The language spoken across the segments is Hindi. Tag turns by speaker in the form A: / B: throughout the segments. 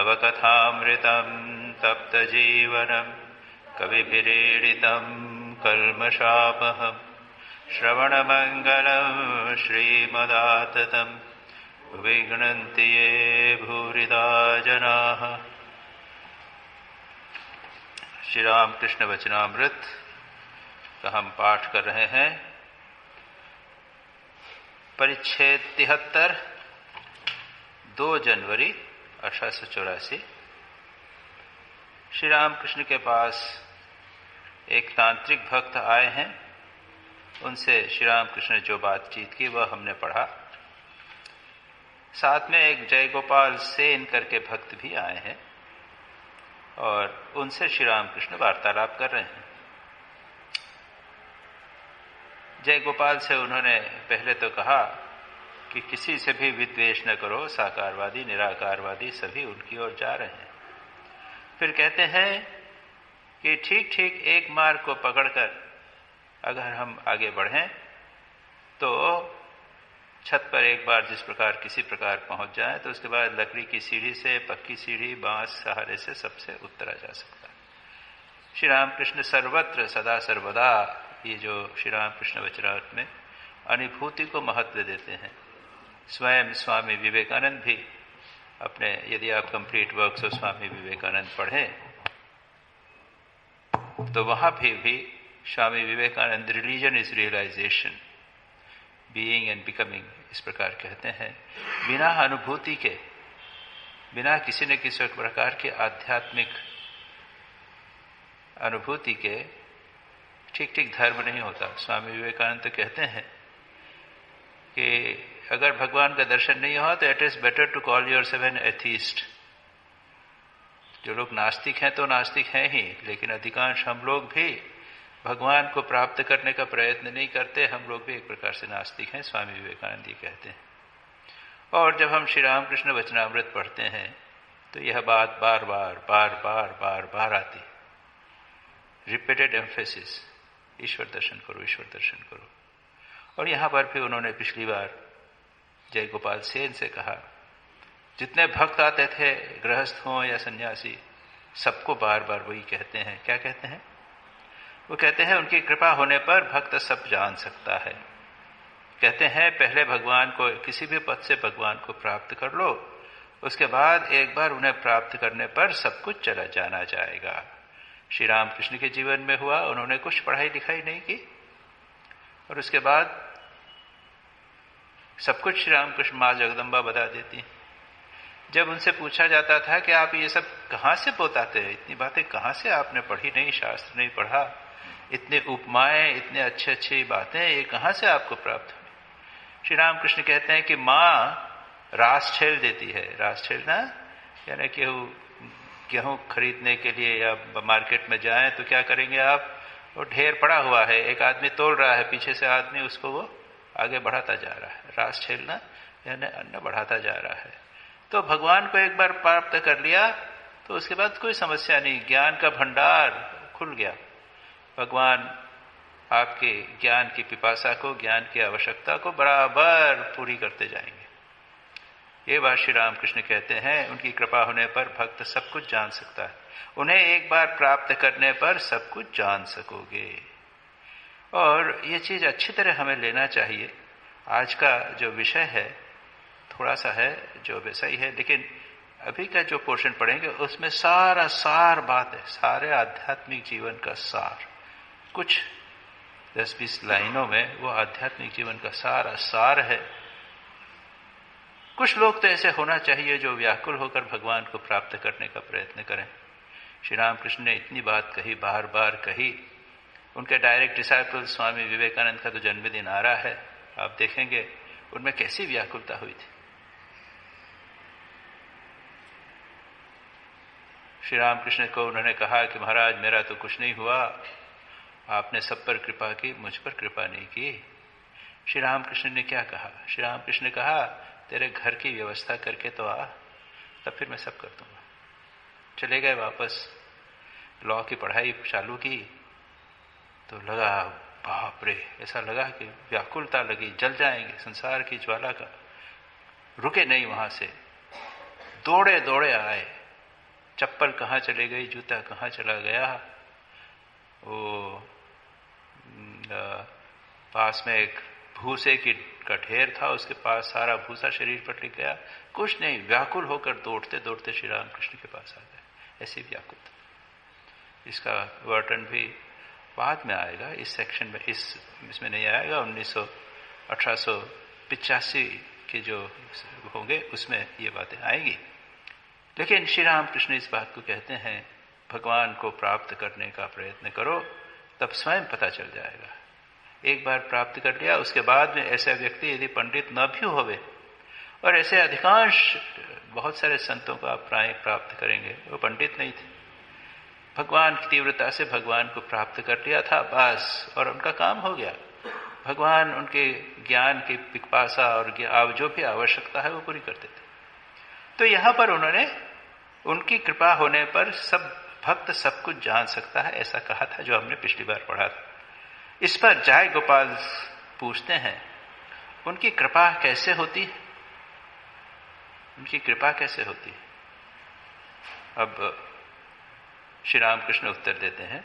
A: तव कथामृतं तप्तजीवनं कविभिरीडितं कल्मषापहं श्रवणमङ्गलं श्रीमदाततं विगणन्ति ये भूरिदा जनाः। श्री रामकृष्ण वचनामृत का हम पाठ कर रहे हैं। परिच्छेद 73, 2 जनवरी 1884। श्री रामकृष्ण के पास एक तांत्रिक भक्त आए हैं। उनसे श्री रामकृष्ण ने जो बातचीत की वह हमने पढ़ा। साथ में एक जय गोपाल सेन करके भक्त भी आए हैं और उनसे श्री रामकृष्ण वार्तालाप कर रहे हैं। जय गोपाल से उन्होंने पहले तो कहा कि किसी से भी विद्वेष न करो, साकारवादी निराकारवादी सभी उनकी ओर जा रहे हैं। फिर कहते हैं कि ठीक ठीक एक मार्ग को पकड़कर अगर हम आगे बढ़ें तो छत पर एक बार जिस प्रकार किसी प्रकार पहुंच जाए तो उसके बाद लकड़ी की सीढ़ी से, पक्की सीढ़ी, बांस सहारे से सबसे उतरा जा सकता है। श्री रामकृष्ण सर्वत्र सदा सर्वदा ये जो श्री रामकृष्ण वचनामृत में अनुभूति को महत्व देते हैं। स्वयं स्वामी विवेकानंद भी अपने, यदि आप complete works of Swami Vivekananda पढ़ें तो वहां भी Swami Vivekananda religion is realisation, being and becoming इस प्रकार कहते हैं। बिना अनुभूति के, बिना किसी न किसी प्रकार के आध्यात्मिक अनुभूति के ठीक ठीक धर्म नहीं होता। स्वामी विवेकानंद तो कहते हैं कि अगर भगवान का दर्शन नहीं हुआ तो it is better to call yourself an atheist. जो लोग नास्तिक हैं तो नास्तिक हैं ही, लेकिन अधिकांश हम लोग भी भगवान को प्राप्त करने का प्रयत्न नहीं करते। हम लोग भी एक प्रकार से नास्तिक हैं, स्वामी विवेकानंद ये कहते हैं। और जब हम श्री रामकृष्ण वचनामृत पढ़ते हैं तो यह बात बार बार आती, रिपीटेड एम्फेसिस, ईश्वर दर्शन करो, ईश्वर दर्शन करो। और यहां पर भी उन्होंने पिछली बार जय गोपाल सेन से कहा, जितने भक्त आते थे, गृहस्थ हों या सन्यासी, सबको बार बार वही कहते हैं। क्या कहते हैं? वो कहते हैं उनकी कृपा होने पर भक्त सब जान सकता है। कहते हैं पहले भगवान को, किसी भी पद से भगवान को प्राप्त कर लो, उसके बाद एक बार उन्हें प्राप्त करने पर सब कुछ चला जाना जाएगा। श्री रामकृष्ण के जीवन में हुआ, उन्होंने कुछ पढ़ाई लिखाई नहीं की और उसके बाद सब कुछ श्री रामकृष्ण मां जगदम्बा बता देती। जब उनसे पूछा जाता था कि आप ये सब कहां से बताते हैं, इतनी बातें कहां से आपने पढ़ी, नहीं शास्त्र नहीं पढ़ा, इतने उपमाएं, इतने अच्छी अच्छी बातें, ये कहां से आपको प्राप्त हुई? श्री रामकृष्ण कहते हैं कि मां रास छेल देती है। रास छेलना यानी कि गेहूं खरीदने के लिए या मार्केट में जाएं तो क्या करेंगे आप, वो ढेर पड़ा हुआ है, एक आदमी तोल रहा है, पीछे से आदमी उसको वो आगे बढ़ाता जा रहा है। रास छेलना यानी अन्न बढ़ाता जा रहा है। तो भगवान को एक बार प्राप्त कर लिया तो उसके बाद कोई समस्या नहीं, ज्ञान का भंडार खुल गया। भगवान आपके ज्ञान की पिपासा को, ज्ञान की आवश्यकता को बराबर पूरी करते जाएंगे। ये बात श्री रामकृष्ण कहते हैं, उनकी कृपा होने पर भक्त सब कुछ जान सकता है। उन्हें एक बार प्राप्त करने पर सब कुछ जान सकोगे। और ये चीज अच्छी तरह हमें लेना चाहिए। आज का जो विषय है थोड़ा सा है जो वैसा ही है, लेकिन अभी का जो पोर्शन पढ़ेंगे उसमें सारा सार बात है, सारे आध्यात्मिक जीवन का सार। कुछ 10-20 लाइनों में वो आध्यात्मिक जीवन का सारा सार है। कुछ लोग तो ऐसे होना चाहिए जो व्याकुल होकर भगवान को प्राप्त करने का प्रयत्न करें। श्री रामकृष्ण ने इतनी बात कही, बार बार कही। उनके डायरेक्ट डिसाइपल स्वामी विवेकानंद का तो जन्मदिन आ रहा है, आप देखेंगे उनमें कैसी व्याकुलता हुई थी। श्री रामकृष्ण को उन्होंने कहा कि महाराज मेरा तो कुछ नहीं हुआ, आपने सब पर कृपा की, मुझ पर कृपा नहीं की। श्री रामकृष्ण ने क्या कहा? श्री रामकृष्ण ने कहा तेरे घर की व्यवस्था करके तो आ, तब फिर मैं सब कर दूंगा। चले गए वापस, लॉ की पढ़ाई चालू की तो लगा बाप रे, ऐसा लगा कि व्याकुलता लगी, जल जाएंगे, संसार की ज्वाला का। रुके नहीं वहां से, दौड़े दौड़े आए चप्पल कहाँ चले गई, जूता कहाँ चला गया। वो पास में एक भूसे का ढेर था, उसके पास सारा भूसा शरीर पर टिक गया, कुछ नहीं, व्याकुल होकर दौड़ते दौड़ते श्री रामकृष्ण के पास आ गए, ऐसे व्याकुल। इसका वर्णन भी बाद में आएगा, इस सेक्शन में, इसमें नहीं आएगा। 1885 के जो होंगे उसमें ये बातें आएंगी। लेकिन श्री रामकृष्ण इस बात को कहते हैं, भगवान को प्राप्त करने का प्रयत्न करो, तब स्वयं पता चल जाएगा। एक बार प्राप्त कर लिया, उसके बाद में ऐसा व्यक्ति यदि पंडित न भी होवे, और ऐसे अधिकांश बहुत सारे संतों को आप प्राय प्राप्त करेंगे, वो पंडित नहीं थे, भगवान की तीव्रता से भगवान को प्राप्त कर लिया था बस, और उनका काम हो गया। भगवान उनके ज्ञान की पिपासा और जो भी आवश्यकता है वो पूरी करते थे। तो यहां पर उन्होंने, उनकी कृपा होने पर सब भक्त सब कुछ जान सकता है, ऐसा कहा था, जो हमने पिछली बार पढ़ा था। इस पर जय गोपाल पूछते हैं, उनकी कृपा कैसे होती है, उनकी कृपा कैसे होती है। अब श्री रामकृष्ण उत्तर देते हैं,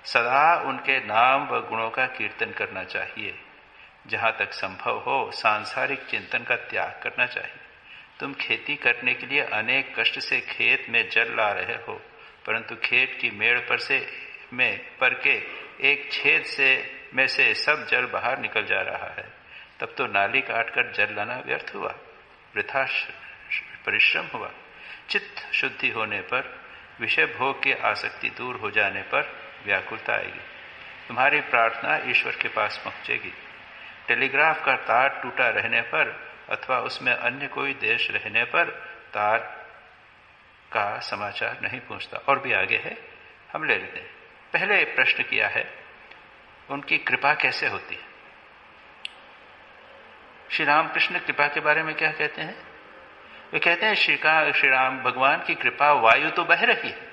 A: सदा उनके नाम व गुणों का कीर्तन करना चाहिए, जहां तक संभव हो सांसारिक चिंतन का त्याग करना चाहिए। तुम खेती करने के लिए अनेक कष्ट से खेत में जल ला रहे हो, परंतु खेत की मेड़ पर के एक छेद में से सब जल बाहर निकल जा रहा है, तब तो नाली काटकर जल लाना व्यर्थ हुआ, वृथा परिश्रम हुआ। चित्त शुद्धि होने पर, विषय भोग की आसक्ति दूर हो जाने पर व्याकुलता आएगी, तुम्हारी प्रार्थना ईश्वर के पास पहुंचेगी। टेलीग्राफ का तार टूटा रहने पर अथवा उसमें अन्य कोई देश रहने पर तार का समाचार नहीं पहुंचता। और भी आगे है, हम ले लेते हैं। पहले प्रश्न किया है, उनकी कृपा कैसे होती है। श्री रामकृष्ण कृपा के बारे में क्या कहते हैं, वे कहते हैं श्री राम भगवान की कृपा वायु तो बह रही है,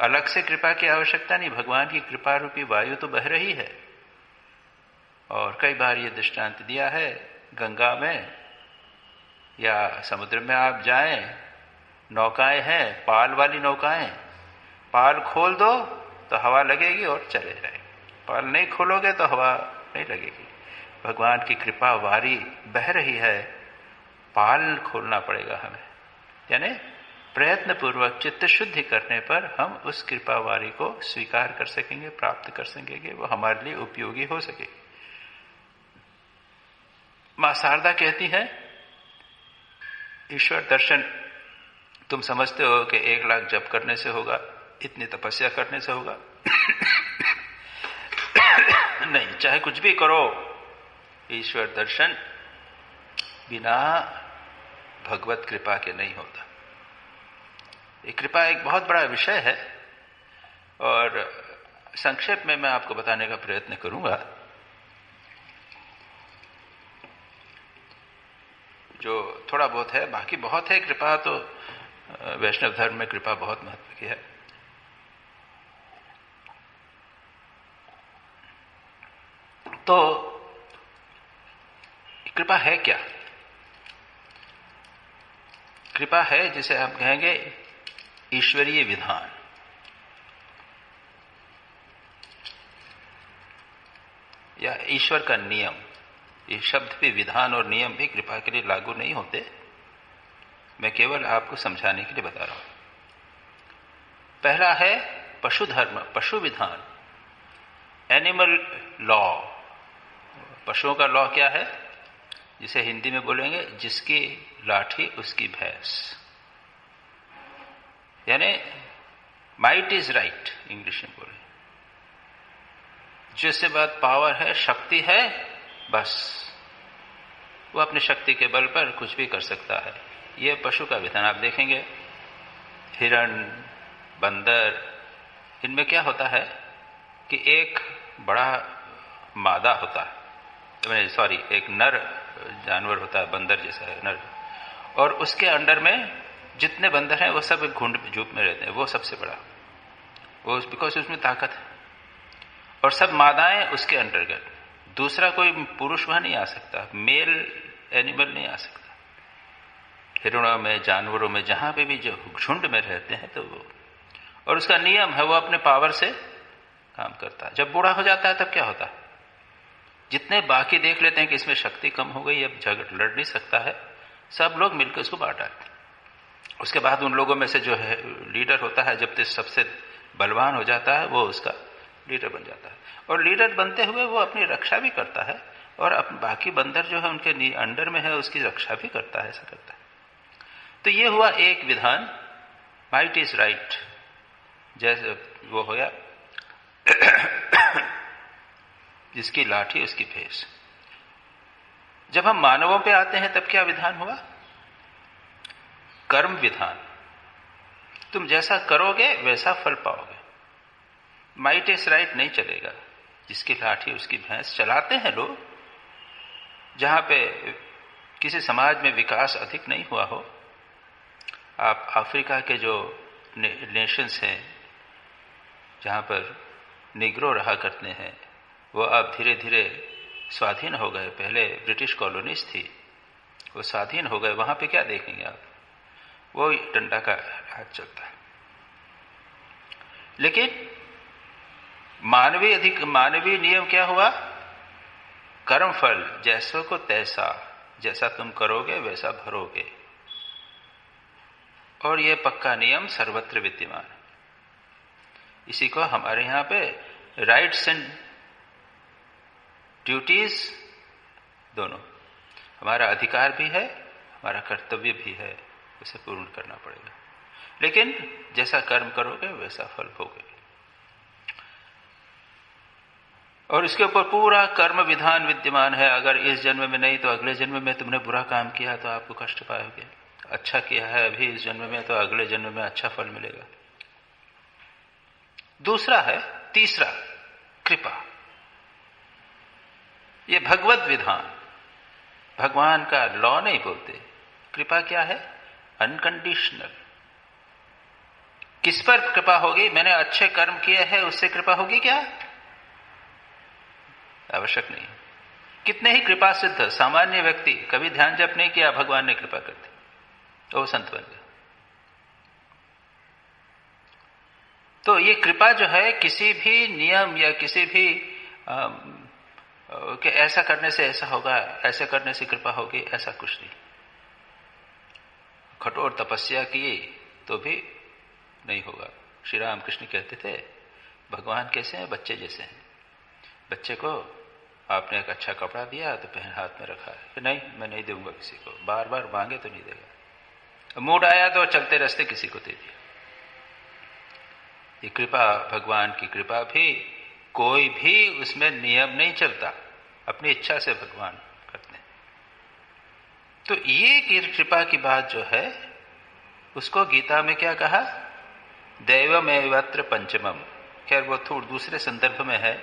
A: अलग से कृपा की आवश्यकता नहीं, भगवान की कृपा रूपी वायु तो बह रही है। और कई बार ये दृष्टांत दिया है, गंगा में या समुद्र में आप जाएं, नौकाएं हैं, पाल वाली नौकाएं, पाल खोल दो तो हवा लगेगी और चले जाएंगे, पाल नहीं खोलोगे तो हवा नहीं लगेगी। भगवान की कृपा वारी बह रही है, पाल खोलना पड़ेगा हमें, यानी प्रयत्न पूर्वक चित्त शुद्धि करने पर हम उस कृपा वारी को स्वीकार कर सकेंगे, प्राप्त कर सकेंगे, वो हमारे लिए उपयोगी हो सके। मां शारदा कहती है, ईश्वर दर्शन तुम समझते हो कि 1 लाख जप करने से होगा, इतनी तपस्या करने से होगा नहीं, चाहे कुछ भी करो, ईश्वर दर्शन बिना भगवत कृपा के नहीं होता। ये कृपा एक बहुत बड़ा विषय है और संक्षेप में मैं आपको बताने का प्रयत्न करूंगा। जो थोड़ा बहुत है, बाकी बहुत है। कृपा तो वैष्णव धर्म में कृपा बहुत महत्व की है। तो कृपा है क्या? कृपा है जिसे हम कहेंगे ईश्वरीय विधान। या ईश्वर का नियम। ये शब्द भी, विधान और नियम भी कृपा के लिए लागू नहीं होते, मैं केवल आपको समझाने के लिए बता रहा हूं। पहला है पशु धर्म, पशु विधान, एनिमल लॉ। पशुओं का लॉ क्या है, जिसे हिंदी में बोलेंगे जिसकी लाठी उसकी भैंस, यानी माइट इज राइट इंग्लिश में बोले। जिससे बात पावर है, शक्ति है, बस वो अपनी शक्ति के बल पर कुछ भी कर सकता है। ये पशु का विधान आप देखेंगे। हिरण, बंदर, इनमें क्या होता है कि एक बड़ा मादा होता है, एक नर जानवर होता है, बंदर जैसा है नर, और उसके अंडर में जितने बंदर हैं वो सब एक झुंड झूप में रहते हैं, वो सबसे बड़ा, वो बिकॉज उसमें ताकत है, और सब मादाएं उसके अंतर्गत। दूसरा कोई पुरुष वहां नहीं आ सकता, मेल एनिमल नहीं आ सकता। हिरणों में, जानवरों में, जहां पे भी जो झुंड में रहते हैं तो वो, और उसका नियम है वो अपने पावर से काम करता है। जब बूढ़ा हो जाता है तब क्या होता है, जितने बाकी देख लेते हैं कि इसमें शक्ति कम हो गई, अब झगड़ लड़ नहीं सकता है, सब लोग मिलकर उसको बांट डालते हैं। उसके बाद उन लोगों में से जो है लीडर होता है, जब तक सबसे बलवान हो जाता है वो उसका लीडर बन जाता है, और लीडर बनते हुए वो अपनी रक्षा भी करता है, और बाकी बंदर जो है उनके अंडर में है उसकी रक्षा भी करता है, ऐसा करता है। तो ये हुआ एक विधान, माइट इज राइट, जैसे वो होया जिसकी लाठी उसकी भेष। जब हम मानवों पे आते हैं तब क्या विधान हुआ, कर्म विधान। तुम जैसा करोगे वैसा फल पाओगे। माइट इज राइट नहीं चलेगा, जिसकी लाठी उसकी भैंस। चलाते हैं लोग, जहां पे किसी समाज में विकास अधिक नहीं हुआ हो। आप अफ्रीका के जो नेशंस हैं जहां पर निग्रो रहा करते हैं, वो अब धीरे धीरे स्वाधीन हो गए। पहले ब्रिटिश कॉलोनीज थी, वो स्वाधीन हो गए। वहां पे क्या देखेंगे आप, वो डंडा का राज चलता है। लेकिन मानवीय नियम क्या हुआ, कर्म फल जैसों को तैसा, जैसा तुम करोगे वैसा भरोगे। और यह पक्का नियम सर्वत्र विद्यमान। इसी को हमारे यहां पे राइट्स एंड ड्यूटीज दोनों, हमारा अधिकार भी है, हमारा कर्तव्य भी है, उसे पूर्ण करना पड़ेगा। लेकिन जैसा कर्म करोगे वैसा फल भोगोगे। और इसके ऊपर पूरा कर्म विधान विद्यमान है। अगर इस जन्म में नहीं तो अगले जन्म में तुमने बुरा काम किया तो आपको कष्ट पाओगे, अच्छा किया है अभी इस जन्म में तो अगले जन्म में अच्छा फल मिलेगा। दूसरा है, तीसरा कृपा। ये भगवत विधान, भगवान का लॉ नहीं बोलते। कृपा क्या है, अनकंडीशनल। किस पर कृपा होगी, मैंने अच्छे कर्म किए हैं उससे कृपा होगी क्या, आवश्यक नहीं। कितने ही कृपा सिद्ध सामान्य व्यक्ति कभी ध्यान जप नहीं किया, भगवान ने कृपा कर दी तो वो संत बन गया। तो ये कृपा जो है किसी भी नियम या किसी भी कि ऐसा करने से ऐसा होगा, ऐसा करने से कृपा होगी, ऐसा कुछ नहीं। कठोर तपस्या की तो भी नहीं होगा। श्री राम कृष्ण कहते थे भगवान कैसे हैं, बच्चे जैसे हैं। बच्चे को आपने एक अच्छा कपड़ा दिया तो पहन हाथ में रखा है, नहीं मैं नहीं दूंगा किसी को, बार बार मांगे तो नहीं देगा। मूड आया तो चलते रास्ते किसी को दे दिया। ये कृपा, भगवान की कृपा भी कोई भी उसमें नियम नहीं चलता, अपनी इच्छा से भगवान करते हैं। तो ये कृपा की बात जो है उसको गीता में क्या कहा, दैवमेवत्र पंचमम। खैर वो थोड़ा दूसरे संदर्भ में है,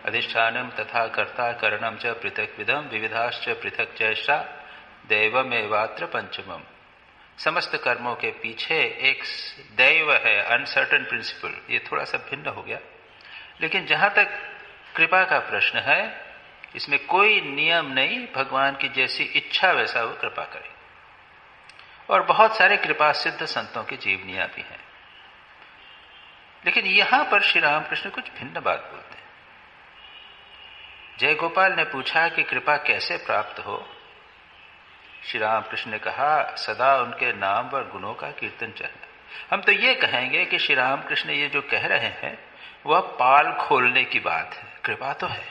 A: अधिष्ठानम तथा कर्ता करणम च पृथक विधम विविधाश्च पृथक चैषा दैवमेवात्र पंचमम। समस्त कर्मों के पीछे एक दैव है, अनसर्टन प्रिंसिपल। ये थोड़ा सा भिन्न हो गया, लेकिन जहां तक कृपा का प्रश्न है इसमें कोई नियम नहीं, भगवान की जैसी इच्छा वैसा वो कृपा करे। और बहुत सारे कृपा सिद्ध संतों की जीवनियां भी हैं। लेकिन यहां पर श्री रामकृष्ण कुछ भिन्न बात बोलते हैं। जय गोपाल ने पूछा कि कृपा कैसे प्राप्त हो। श्री रामकृष्ण ने कहा सदा उनके नाम व गुणों का कीर्तन चाहिए। हम तो ये कहेंगे कि श्री रामकृष्ण ये जो कह रहे हैं वह पाल खोलने की बात है। कृपा तो है,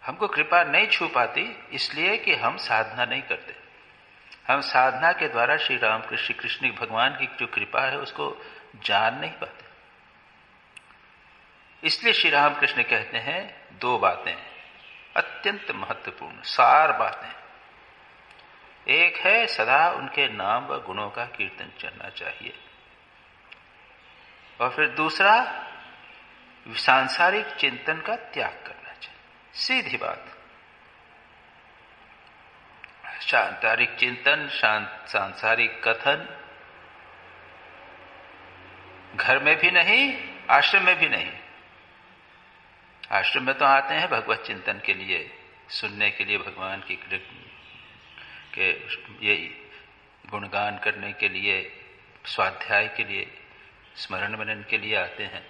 A: हमको कृपा नहीं छू पाती इसलिए कि हम साधना नहीं करते। हम साधना के द्वारा श्री रामकृष्ण कृष्ण भगवान की जो कृपा है उसको जान नहीं पाते। इसलिए श्री रामकृष्ण कहते हैं दो बातें अत्यंत महत्वपूर्ण सार बातें। एक है सदा उनके नाम व गुणों का कीर्तन करना चाहिए, और फिर दूसरा सांसारिक चिंतन का त्याग करना चाहिए। सीधी बात। सांसारिक चिंतन, सांसारिक कथन घर में भी नहीं, आश्रम में भी नहीं। आश्रम में तो आते हैं भगवत चिंतन के लिए, सुनने के लिए भगवान की के ये गुणगान करने के लिए, स्वाध्याय के लिए, स्मरण मनन के लिए आते हैं।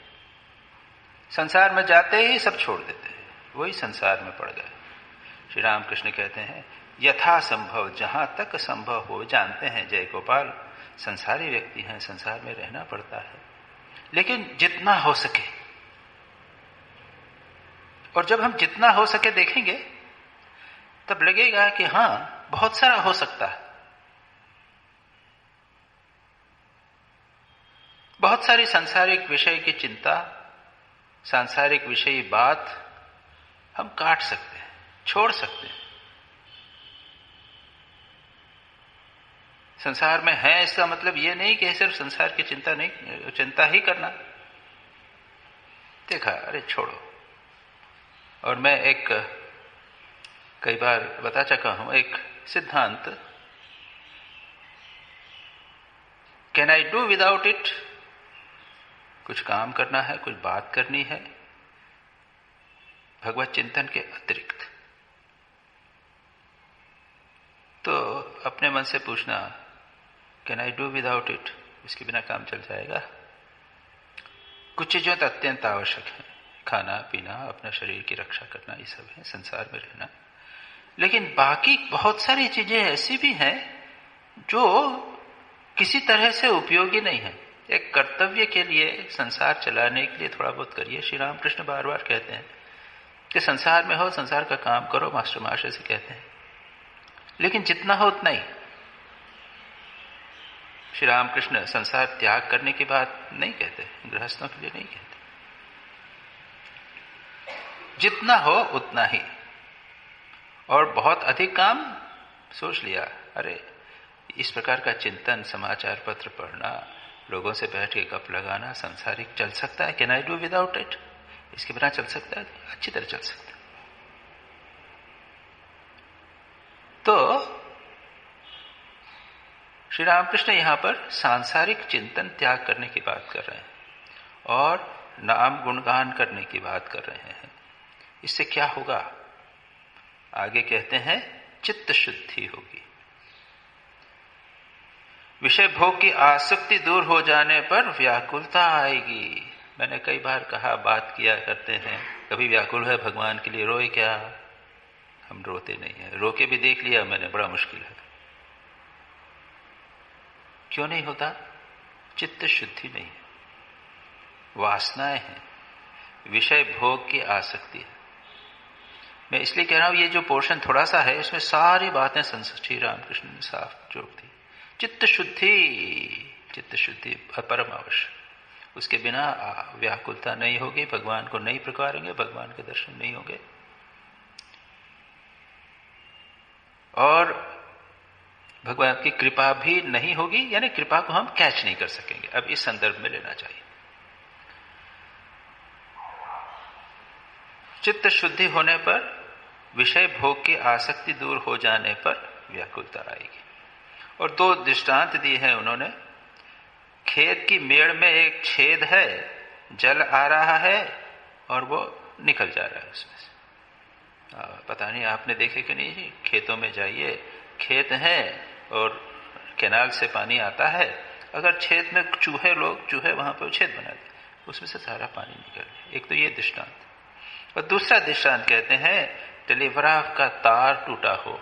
A: संसार में जाते ही सब छोड़ देते हैं, वही संसार में पड़ गए। श्री रामकृष्ण कहते हैं यथा संभव, जहां तक संभव हो, जानते हैं जय गोपाल संसारी व्यक्ति हैं, संसार में रहना पड़ता है, लेकिन जितना हो सके। और जब हम जितना हो सके देखेंगे तब लगेगा कि हां बहुत सारा हो सकता है, बहुत सारी सांसारिक विषय की चिंता, सांसारिक विषयी बात हम काट सकते हैं, छोड़ सकते हैं। संसार में है इसका मतलब यह नहीं कि सिर्फ संसार की चिंता ही करना। देखा, अरे छोड़ो। और मैं एक कई बार बता चुका हूं एक सिद्धांत, can I do without it, कुछ काम करना है, कुछ बात करनी है भगवत चिंतन के अतिरिक्त, तो अपने मन से पूछना can I do without it, इसके बिना काम चल जाएगा। कुछ चीजों तो अत्यंत आवश्यक है, खाना पीना, अपना शरीर की रक्षा करना, ये सब है, संसार में रहना। लेकिन बाकी बहुत सारी चीजें ऐसी भी हैं जो किसी तरह से उपयोगी नहीं है। एक कर्तव्य के लिए, संसार चलाने के लिए थोड़ा बहुत करिए। श्री रामकृष्ण बार बार कहते हैं कि संसार में हो, संसार का काम करो, मास्टर मास्टर से कहते हैं, लेकिन जितना हो उतना ही। श्री रामकृष्ण संसार त्याग करने की बात नहीं कहते, गृहस्थों के लिए नहीं कहते, जितना हो उतना ही। और बहुत अधिक काम सोच लिया, अरे इस प्रकार का चिंतन, समाचार पत्र पढ़ना, लोगों से बैठ के गप लगाना, संसारिक चल सकता है, can I do without it, इसके बिना चल सकता है, अच्छी तरह चल सकता है। तो श्री रामकृष्ण यहां पर सांसारिक चिंतन त्याग करने की बात कर रहे हैं और नाम गुणगान करने की बात कर रहे हैं। इससे क्या होगा? आगे कहते हैं चित्त शुद्धि होगी। विषय भोग की आसक्ति दूर हो जाने पर व्याकुलता आएगी। मैंने कई बार कहा, बात किया करते हैं, कभी व्याकुल है भगवान के लिए, रोए क्या? हम रोते नहीं है, रो के भी देख लिया मैंने, बड़ा मुश्किल है। क्यों नहीं होता? चित्त शुद्धि नहीं है, वासनाएं हैं, विषय भोग की आसक्ति है। मैं इसलिए कह रहा हूं, ये जो पोर्शन थोड़ा सा है, इसमें सारी बातें श्री रामकृष्ण ने साफ जोड़ दी। चित्त शुद्धि परम आवश्यक, उसके बिना व्याकुलता नहीं होगी, भगवान को नहीं पुकारेंगे, भगवान के दर्शन नहीं होंगे और भगवान की कृपा भी नहीं होगी, यानी कृपा को हम कैच नहीं कर सकेंगे। अब इस संदर्भ में लेना चाहिए। चित्त शुद्धि होने पर, विषय भोग की आसक्ति दूर हो जाने पर व्याकुलता आएगी। और दो दृष्टांत दिए हैं उन्होंने। खेत की मेड़ में एक छेद है, जल आ रहा है और वो निकल जा रहा है उसमें से। पता नहीं आपने देखे कि नहीं, खेतों में जाइए, खेत है और कैनाल से पानी आता है, अगर छेद में चूहे वहां पर छेद बना दे, उसमें से सारा पानी निकल गया। एक तो ये दृष्टांत। और दूसरा दृष्टांत कहते हैं, टेलीग्राफ का तार टूटा हो,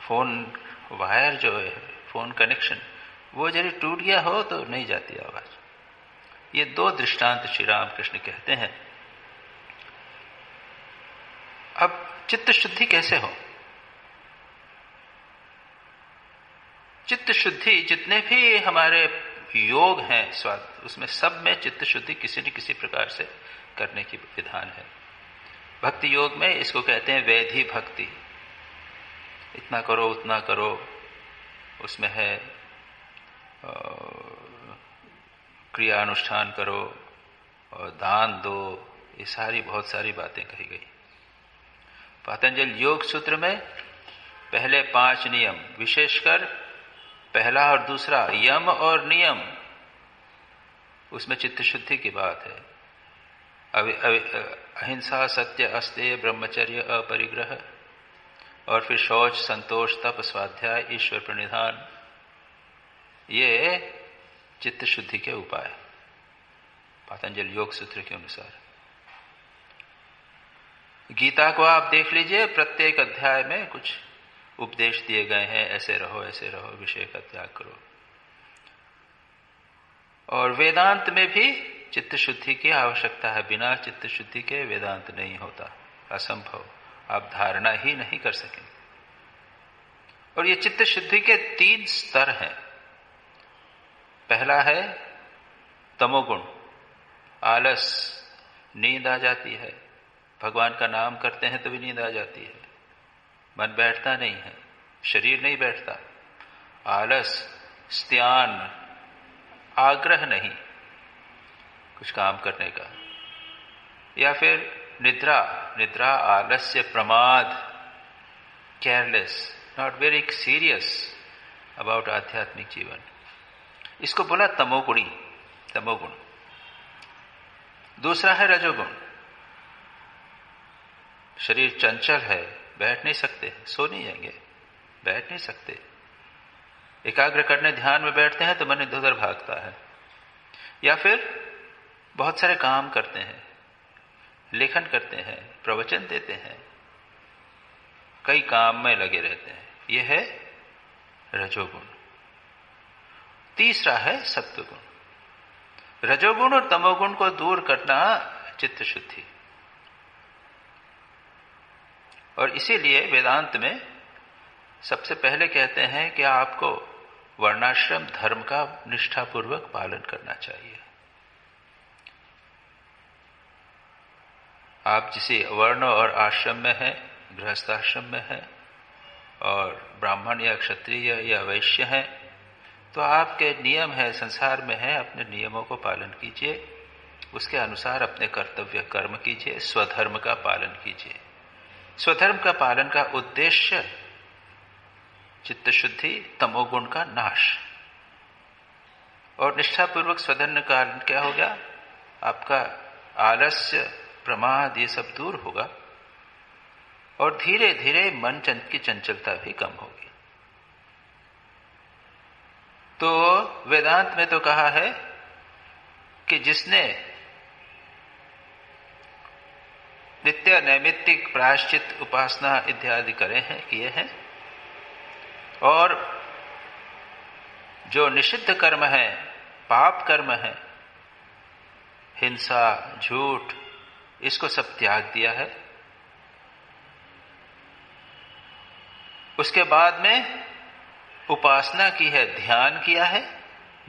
A: फोन वायर जो है, फोन कनेक्शन, वो यदि टूट गया हो तो नहीं जाती आवाज। ये दो दृष्टांत श्री रामकृष्ण कहते हैं। अब चित्त शुद्धि कैसे हो? चित्त शुद्धि, जितने भी हमारे योग हैं स्वाद, उसमें सब में चित्त शुद्धि किसी न किसी प्रकार से करने की विधान है। भक्ति योग में इसको कहते हैं वैधि भक्ति। इतना करो उतना करो, उसमें है क्रिया अनुष्ठान करो और दान दो, ये सारी बहुत सारी बातें कही गई। पतंजल योग सूत्र में पहले 5 नियम, विशेषकर पहला और दूसरा यम और नियम, उसमें चित्त शुद्धि की बात है। अहिंसा, सत्य, अस्तेय, ब्रह्मचर्य, अपरिग्रह, और फिर शौच, संतोष, तप, स्वाध्याय, ईश्वर प्रणिधान, ये चित्त शुद्धि के उपाय पतंजलि योग सूत्र के अनुसार। गीता को आप देख लीजिए, प्रत्येक अध्याय में कुछ उपदेश दिए गए हैं, ऐसे रहो, विषय का त्याग करो। और वेदांत में भी चित्त शुद्धि की आवश्यकता है। बिना चित्त शुद्धि के वेदांत नहीं होता, असंभव, आप धारणा ही नहीं कर सकेंगे। और ये चित्त शुद्धि के 3 स्तर हैं। पहला है तमोगुण, आलस, नींद आ जाती है, भगवान का नाम करते हैं तो भी नींद आ जाती है, मन बैठता नहीं है, शरीर नहीं बैठता, आलस, स्त्यान, आग्रह नहीं कुछ काम करने का, या फिर निद्रा, आलस्य, प्रमाद, careless, not very serious about आध्यात्मिक जीवन, इसको बोला तमोगुण। दूसरा है रजोगुण, शरीर चंचल है, बैठ नहीं सकते, सो नहीं जाएंगे, बैठ नहीं सकते, एकाग्र करने ध्यान में बैठते हैं तो मन इधर उधर भागता है, या फिर बहुत सारे काम करते हैं, लेखन करते हैं, प्रवचन देते हैं, कई काम में लगे रहते हैं, यह है रजोगुण। तीसरा है सत्वगुण। रजोगुण और तमोगुण को दूर करना चित्त शुद्धि। और इसीलिए वेदांत में सबसे पहले कहते हैं कि आपको वर्णाश्रम धर्म का निष्ठापूर्वक पालन करना चाहिए। आप जिसे वर्ण और आश्रम में हैं, गृहस्थाश्रम में हैं, और ब्राह्मण या क्षत्रिय या वैश्य हैं, तो आपके नियम है, संसार में है, अपने नियमों को पालन कीजिए, उसके अनुसार अपने कर्तव्य कर्म कीजिए, स्वधर्म का पालन कीजिए। स्वधर्म का पालन का उद्देश्य चित्त शुद्धि, तमोगुण का नाश। और निष्ठापूर्वक स्वधर्म का क्या हो गया? आपका आलस्य, प्रमाद, ये सब दूर होगा, और धीरे धीरे मन की चंचलता भी कम होगी। तो वेदांत में तो कहा है कि जिसने नित्य नैमित्तिक प्रायश्चित उपासना इत्यादि करे हैं, किए हैं, और जो निषिद्ध कर्म है, पाप कर्म है, हिंसा, झूठ, इसको सब त्याग दिया है, उसके बाद में उपासना की है, ध्यान किया है,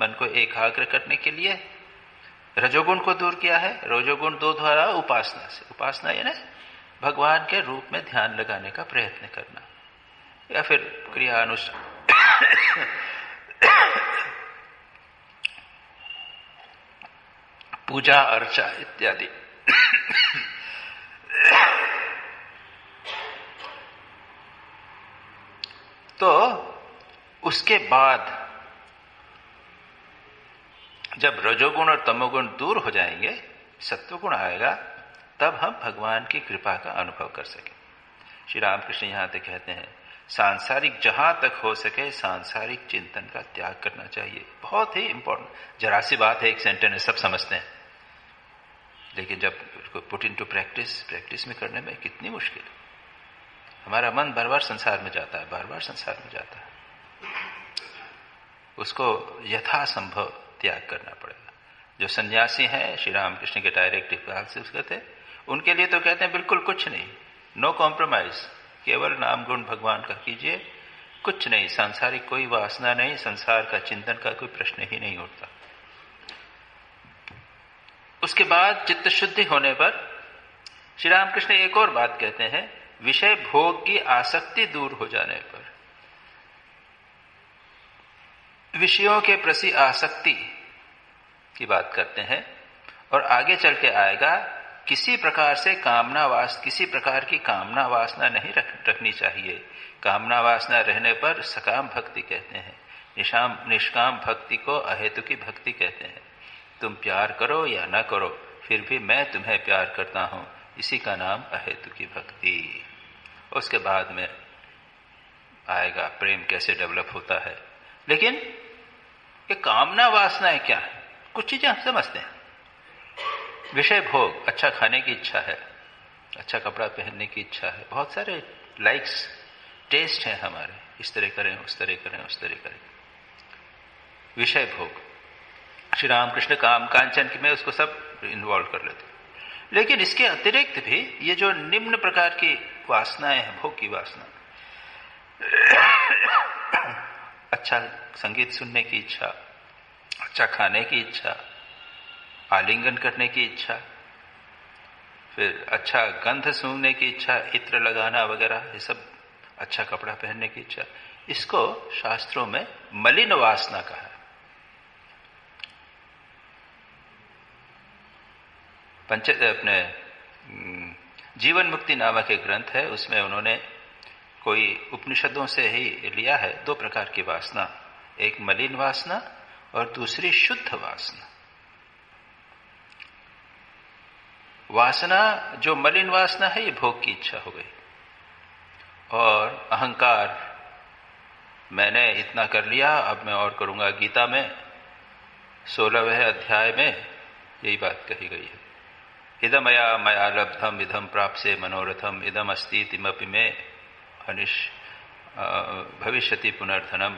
A: मन को एकाग्र करने के लिए, रजोगुण को दूर किया है, रजोगुण 2 द्वारा उपासना से, उपासना यानी भगवान के रूप में ध्यान लगाने का प्रयत्न करना, या फिर क्रिया अनुष्ठान पूजा अर्चा इत्यादि। तो उसके बाद जब रजोगुण और तमोगुण दूर हो जाएंगे, सत्वगुण आएगा, तब हम भगवान की कृपा का अनुभव कर सकें। श्री रामकृष्ण यहां तक कहते हैं, सांसारिक जहां तक हो सके सांसारिक चिंतन का त्याग करना चाहिए। बहुत ही इंपॉर्टेंट, जरा सी बात है, एक सेंटेंस में सब समझते हैं, लेकिन जब उसको पुट इनटू प्रैक्टिस में करने में कितनी मुश्किल। हमारा मन बार बार संसार में जाता है, बार बार संसार में जाता है, उसको यथासंभव त्याग करना पड़ेगा। जो सन्यासी हैं, श्री रामकृष्ण के डायरेक्ट इकबाल से उसके थे, उनके लिए तो कहते हैं बिल्कुल कुछ नहीं, नो कॉम्प्रोमाइज, केवल नाम गुण भगवान का कीजिए, कुछ नहीं, सांसारिक कोई वासना नहीं, संसार का चिंतन का कोई प्रश्न ही नहीं उठता। उसके बाद चित्त शुद्धि होने पर श्री रामकृष्ण एक और बात कहते हैं, विषय भोग की आसक्ति दूर हो जाने पर, विषयों के प्रति आसक्ति की बात करते हैं, और आगे चल के आएगा, किसी प्रकार की कामना वासना नहीं रखनी चाहिए। कामना वासना रहने पर सकाम भक्ति कहते हैं, निष्काम भक्ति को अहेतु की भक्ति कहते हैं। तुम प्यार करो या न करो, फिर भी मैं तुम्हें प्यार करता हूं, इसी का नाम अहेतु की भक्ति। उसके बाद में आएगा, प्रेम कैसे डेवलप होता है। लेकिन ये कामना वासनाएं क्या है? कुछ चीजें हम समझते हैं। विषय भोग, अच्छा खाने की इच्छा है, अच्छा कपड़ा पहनने की इच्छा है, बहुत सारे लाइक्स, टेस्ट हैं हमारे, इस तरह करें, उस तरह करें, उस तरह करें। विषय भोग, श्री रामकृष्ण काम कांचन की में उसको सब इन्वॉल्व कर लेते। लेकिन इसके अतिरिक्त भी ये जो निम्न प्रकार की वासनाएं हैं, भोग की वासना, अच्छा संगीत सुनने की इच्छा, अच्छा खाने की इच्छा, आलिंगन करने की इच्छा, फिर अच्छा गंध सूंघने की इच्छा, इत्र लगाना वगैरह, ये सब, अच्छा कपड़ा पहनने की इच्छा, इसको शास्त्रों में मलिन वासना कहा है। अपने जीवन मुक्ति नामक एक ग्रंथ है, उसमें उन्होंने कोई उपनिषदों से ही लिया है 2 प्रकार की वासना, एक मलिन वासना और दूसरी शुद्ध वासना। वासना जो मलिन वासना है ये भोग की इच्छा हो गई, और अहंकार, मैंने इतना कर लिया अब मैं और करूंगा। गीता में 16वें अध्याय में यही बात कही गई है, इदमया मया लब्धम इदम प्राप्से मनोरथम इदम अस्ति तिमपि में अनिश भविष्यति पुनर्धनम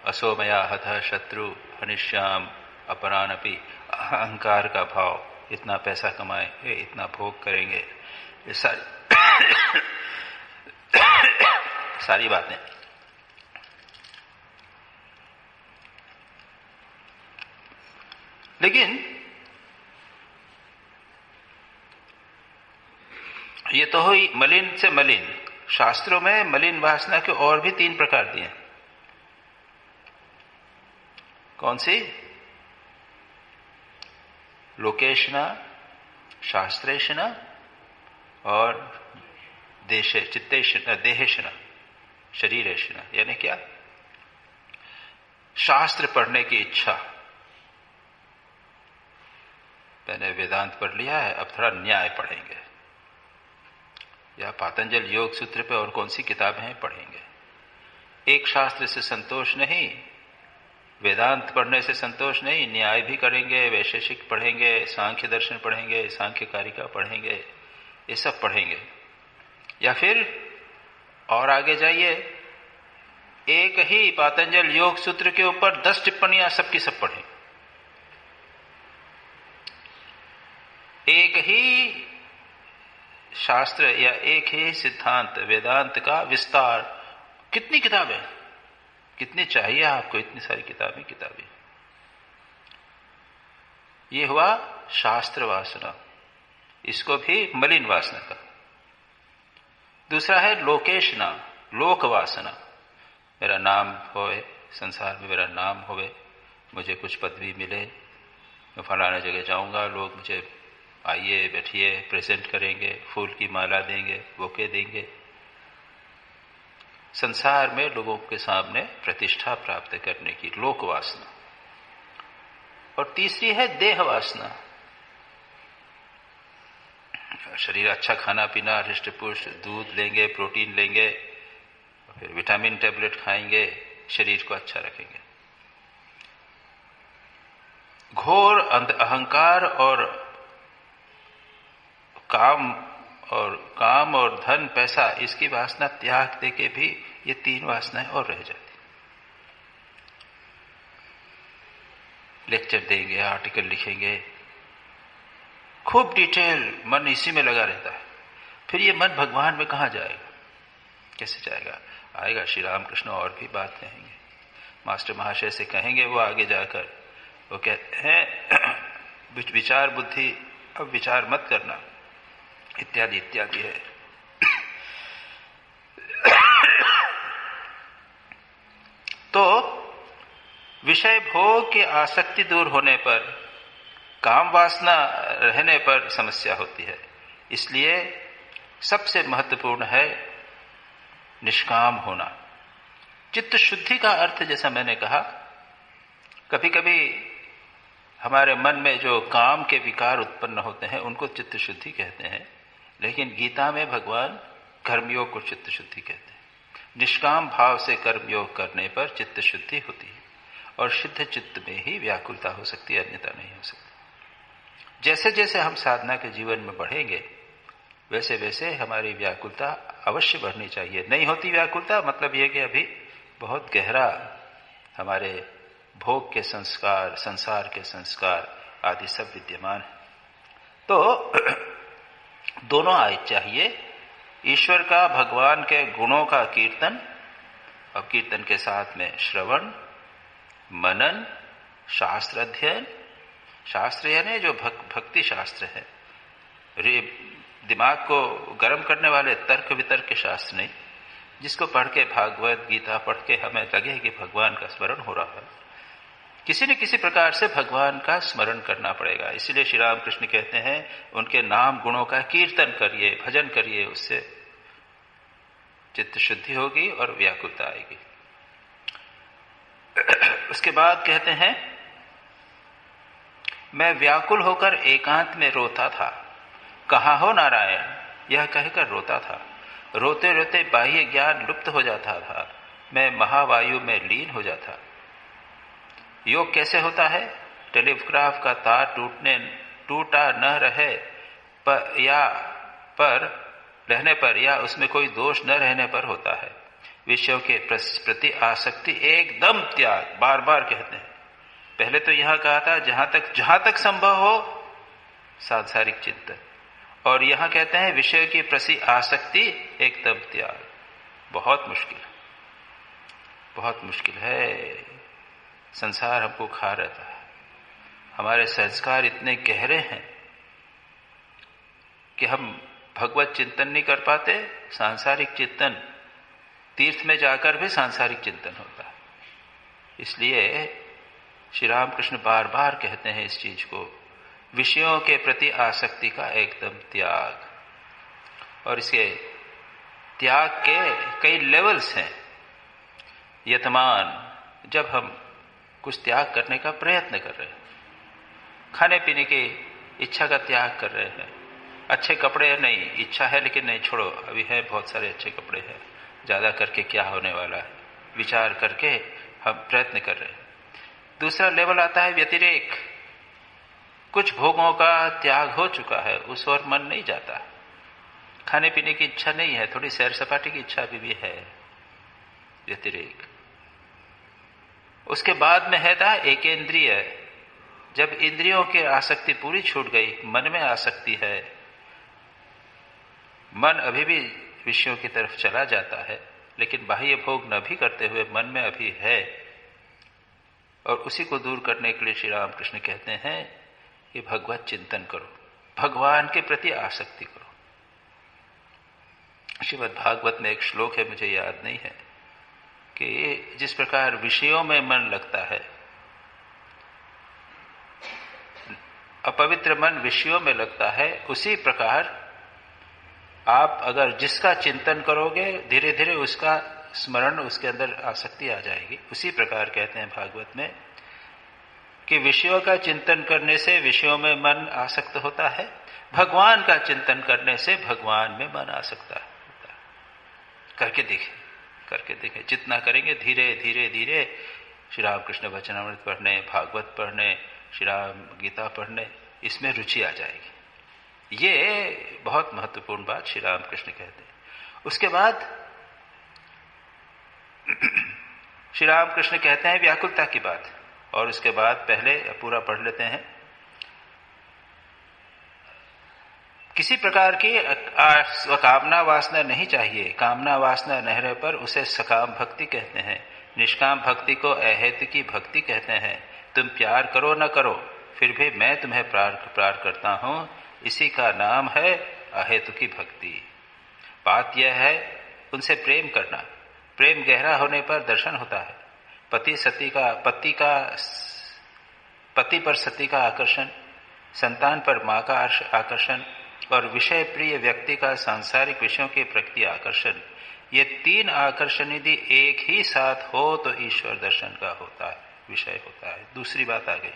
A: असो मया हतः शत्रु हनिष्याम अपरानपि। अहंकार का भाव, इतना पैसा कमाएंगे, इतना भोग करेंगे, ये सारी बातें। लेकिन ये तो हुई मलिन से मलिन। शास्त्रों में मलिन वासना के और भी 3 प्रकार दिए। कौन सी? लोकेशना, शास्त्रेशना और चित्तेशना, देहेशना, शरीरेशना। यानी क्या? शास्त्र पढ़ने की इच्छा, मैंने वेदांत पढ़ लिया है, अब थोड़ा न्याय पढ़ेंगे, या पातंजल योग सूत्र पे और कौन सी किताबें हैं पढ़ेंगे। एक शास्त्र से संतोष नहीं, वेदांत पढ़ने से संतोष नहीं, न्याय भी करेंगे, वैशेषिक पढ़ेंगे, सांख्य दर्शन पढ़ेंगे, सांख्य कारिका पढ़ेंगे, ये सब पढ़ेंगे। या फिर और आगे जाइए, एक ही पातंजल योग सूत्र के ऊपर 10 टिप्पणियां सबकी सब पढ़ें। एक ही शास्त्र या एक ही सिद्धांत वेदांत का विस्तार, कितनी किताबें, कितनी चाहिए आपको? इतनी सारी किताबें। ये हुआ शास्त्र वासना, इसको भी मलिन वासना का। दूसरा है लोकेशना, लोक वासना, मेरा नाम होए, संसार में मेरा नाम होवे, मुझे कुछ पदवी मिले, मैं फलाना जगह जाऊंगा, लोग मुझे आइए बैठिए प्रेजेंट करेंगे, फूल की माला देंगे, बुके देंगे। संसार में लोगों के सामने प्रतिष्ठा प्राप्त करने की लोक वासना। और तीसरी है देह वासना, शरीर अच्छा खाना पीना, हृष्ट पुष्ट, दूध लेंगे, प्रोटीन लेंगे, फिर विटामिन टेबलेट खाएंगे, शरीर को अच्छा रखेंगे। घोर अहंकार और काम और धन पैसा, इसकी वासना त्याग दे के भी ये 3 वासनाएं और रह जाती। लेक्चर देंगे, आर्टिकल लिखेंगे, खूब डिटेल, मन इसी में लगा रहता है। फिर ये मन भगवान में कहां जाएगा? कैसे जाएगा? आएगा श्री रामकृष्ण और भी बात कहेंगे, मास्टर महाशय से कहेंगे, वो आगे जाकर वो कहते हैं विचार बुद्धि, अब विचार मत करना, इत्यादि इत्यादि है। तो विषय भोग की आसक्ति दूर होने पर, काम वासना रहने पर समस्या होती है। इसलिए सबसे महत्वपूर्ण है निष्काम होना। चित्त शुद्धि का अर्थ, जैसा मैंने कहा, कभी कभी हमारे मन में जो काम के विकार उत्पन्न होते हैं उनको चित्त शुद्धि कहते हैं, लेकिन गीता में भगवान कर्मयोग को चित्त शुद्धि कहते हैं। निष्काम भाव से कर्म योग करने पर चित्त शुद्धि होती है और शुद्ध चित्त में ही व्याकुलता हो सकती है, अन्यथा नहीं हो सकती। जैसे जैसे हम साधना के जीवन में बढ़ेंगे वैसे वैसे हमारी व्याकुलता अवश्य बढ़नी चाहिए। नहीं होती व्याकुलता मतलब यह कि अभी बहुत गहरा हमारे भोग के संस्कार, संसार के संस्कार आदि सब विद्यमान है। तो दोनों आय चाहिए, ईश्वर का, भगवान के गुणों का कीर्तन और कीर्तन के साथ में श्रवण, मनन, शास्त्र अध्ययन। शास्त्र यानी जो भक्ति शास्त्र है, दिमाग को गर्म करने वाले तर्क वितर्क के शास्त्र नहीं, जिसको पढ़ के भागवत गीता पढ़ के हमें लगे कि भगवान का स्मरण हो रहा है। किसी न किसी प्रकार से भगवान का स्मरण करना पड़ेगा। इसलिए श्री रामकृष्ण कहते हैं उनके नाम गुणों का कीर्तन करिए, भजन करिए, उससे चित्त शुद्धि होगी और व्याकुलता आएगी। उसके बाद कहते हैं मैं व्याकुल होकर एकांत में रोता था, कहाँ हो नारायण, यह कहकर रोता था। रोते रोते बाह्य ज्ञान लुप्त हो जाता था, मैं महावायु में लीन हो जाता। योग कैसे होता है? टेलीग्राफ का तार टूटा न रहे पर रहने पर या उसमें कोई दोष न रहने पर होता है। विषयों के प्रति आसक्ति एकदम त्याग, बार बार कहते हैं। पहले तो यहां कहा था जहां तक संभव हो सांसारिक चिंतन, और यहां कहते हैं विषय की प्रति आसक्ति एकदम त्याग। बहुत मुश्किल है। संसार हमको खा रहता है, हमारे संस्कार इतने गहरे हैं कि हम भगवत चिंतन नहीं कर पाते। सांसारिक चिंतन, तीर्थ में जाकर भी सांसारिक चिंतन होता है। इसलिए श्री रामकृष्ण बार बार कहते हैं इस चीज को, विषयों के प्रति आसक्ति का एकदम त्याग। और इसके त्याग के कई लेवल्स हैं। यतमान, जब हम कुछ त्याग करने का प्रयत्न कर रहे हैं, खाने पीने की इच्छा का त्याग कर रहे हैं, अच्छे कपड़े नहीं, इच्छा है लेकिन नहीं, छोड़ो, अभी है बहुत सारे अच्छे कपड़े हैं, ज्यादा करके क्या होने वाला है, विचार करके हम प्रयत्न कर रहे हैं। दूसरा लेवल आता है व्यतिरेक, कुछ भोगों का त्याग हो चुका है, उस ओर मन नहीं जाता, खाने पीने की इच्छा नहीं है, थोड़ी सैर सपाटे की इच्छा अभी भी है, व्यतिरेक। उसके बाद में है था एकेंद्रिय, जब इंद्रियों की आसक्ति पूरी छूट गई, मन में आसक्ति है, मन अभी भी विषयों की तरफ चला जाता है लेकिन बाह्य भोग न भी करते हुए मन में अभी है, और उसी को दूर करने के लिए श्री रामकृष्ण कहते हैं कि भगवत चिंतन करो, भगवान के प्रति आसक्ति करो। श्रीमद् भागवत में एक श्लोक है, मुझे याद नहीं है, कि जिस प्रकार विषयों में मन लगता है, अपवित्र मन विषयों में लगता है, उसी प्रकार आप अगर जिसका चिंतन करोगे धीरे धीरे उसका स्मरण, उसके अंदर आसक्ति आ जाएगी। उसी प्रकार कहते हैं भागवत में कि विषयों का चिंतन करने से विषयों में मन आसक्त होता है, भगवान का चिंतन करने से भगवान में मन आसक्त होता है। करके देखें, जितना करेंगे धीरे धीरे धीरे श्री रामकृष्ण वचनामृत पढ़ने, भागवत पढ़ने, श्री राम गीता पढ़ने, इसमें रुचि आ जाएगी। ये बहुत महत्वपूर्ण बात श्री रामकृष्ण कहते हैं। उसके बाद श्री रामकृष्ण कहते हैं व्याकुलता की बात, और उसके बाद पहले पूरा पढ़ लेते हैं। किसी प्रकार की कामना वासना नहीं चाहिए, कामना वासना न रहने पर उसे सकाम भक्ति कहते हैं। निष्काम भक्ति को अहेतु की भक्ति कहते हैं। तुम प्यार करो न करो फिर भी मैं तुम्हें प्यार करता हूं, इसी का नाम है अहेतु की भक्ति। बात यह है उनसे प्रेम करना, प्रेम गहरा होने पर दर्शन होता है। पति पर सती का आकर्षण, संतान पर मां का आकर्षण और विषय प्रिय व्यक्ति का सांसारिक विषयों के प्रति आकर्षण, ये तीन आकर्षण यदि एक ही साथ हो तो ईश्वर दर्शन का होता है, विषय होता है। दूसरी बात आ गई,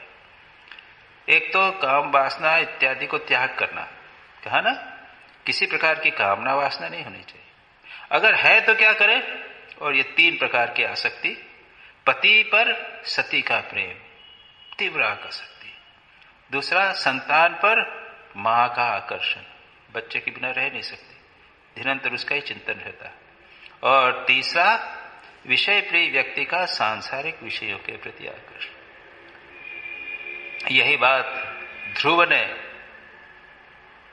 A: एक तो काम वासना इत्यादि को त्याग करना, कहा ना, किसी प्रकार की कामना वासना नहीं होनी चाहिए। अगर है तो क्या करें, और ये 3 प्रकार की आसक्ति, पति पर सती का प्रेम, तीव्र आसक्ति। दूसरा, संतान पर मां का आकर्षण, बच्चे के बिना रह नहीं सकती, निरंतर उसका ही चिंतन रहता है। और तीसरा, विषय प्रिय व्यक्ति का सांसारिक विषयों के प्रति आकर्षण। यही बात ध्रुव ने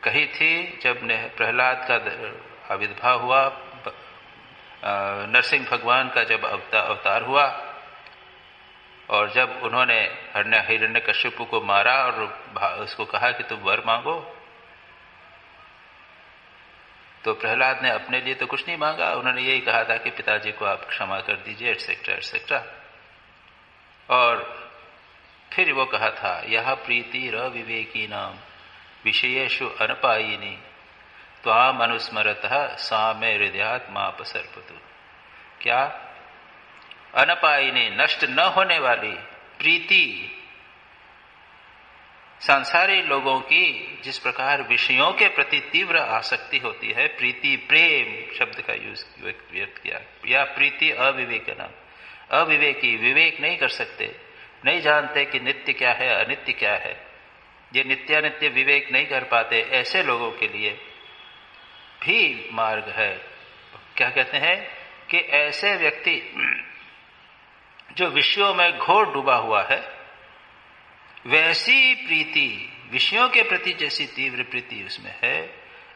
A: कही थी जब प्रहलाद का आविर्भाव हुआ, नरसिंह भगवान का जब अवतार हुआ, और जब उन्होंने हिरण्यकश्यप को मारा और उसको कहा कि तुम वर मांगो, तो प्रहलाद ने अपने लिए तो कुछ नहीं मांगा, उन्होंने यही कहा था कि पिताजी को आप क्षमा कर दीजिए, एटसेट्रा एटसेट्रा। और फिर वो कहा था, यह प्रीति रविवेकी नाम विषयेषु अनपायिनी त्वाम अनुस्मरतः सा मे हृदयात् मापसर्पतु। क्या? अनपायिनी, नष्ट न होने वाली प्रीति, सांसारिक लोगों की जिस प्रकार विषयों के प्रति तीव्र आसक्ति होती है, प्रीति, प्रेम शब्द का यूज व्यक्त किया, या प्रीति अविवेकना, अविवेकी, विवेक नहीं कर सकते, नहीं जानते कि नित्य क्या है अनित्य क्या है, ये नित्यानित्य विवेक नहीं कर पाते, ऐसे लोगों के लिए भी मार्ग है। क्या कहते हैं कि ऐसे व्यक्ति जो विषयों में घोर डूबा हुआ है, वैसी प्रीति, विषयों के प्रति जैसी तीव्र प्रीति उसमें है,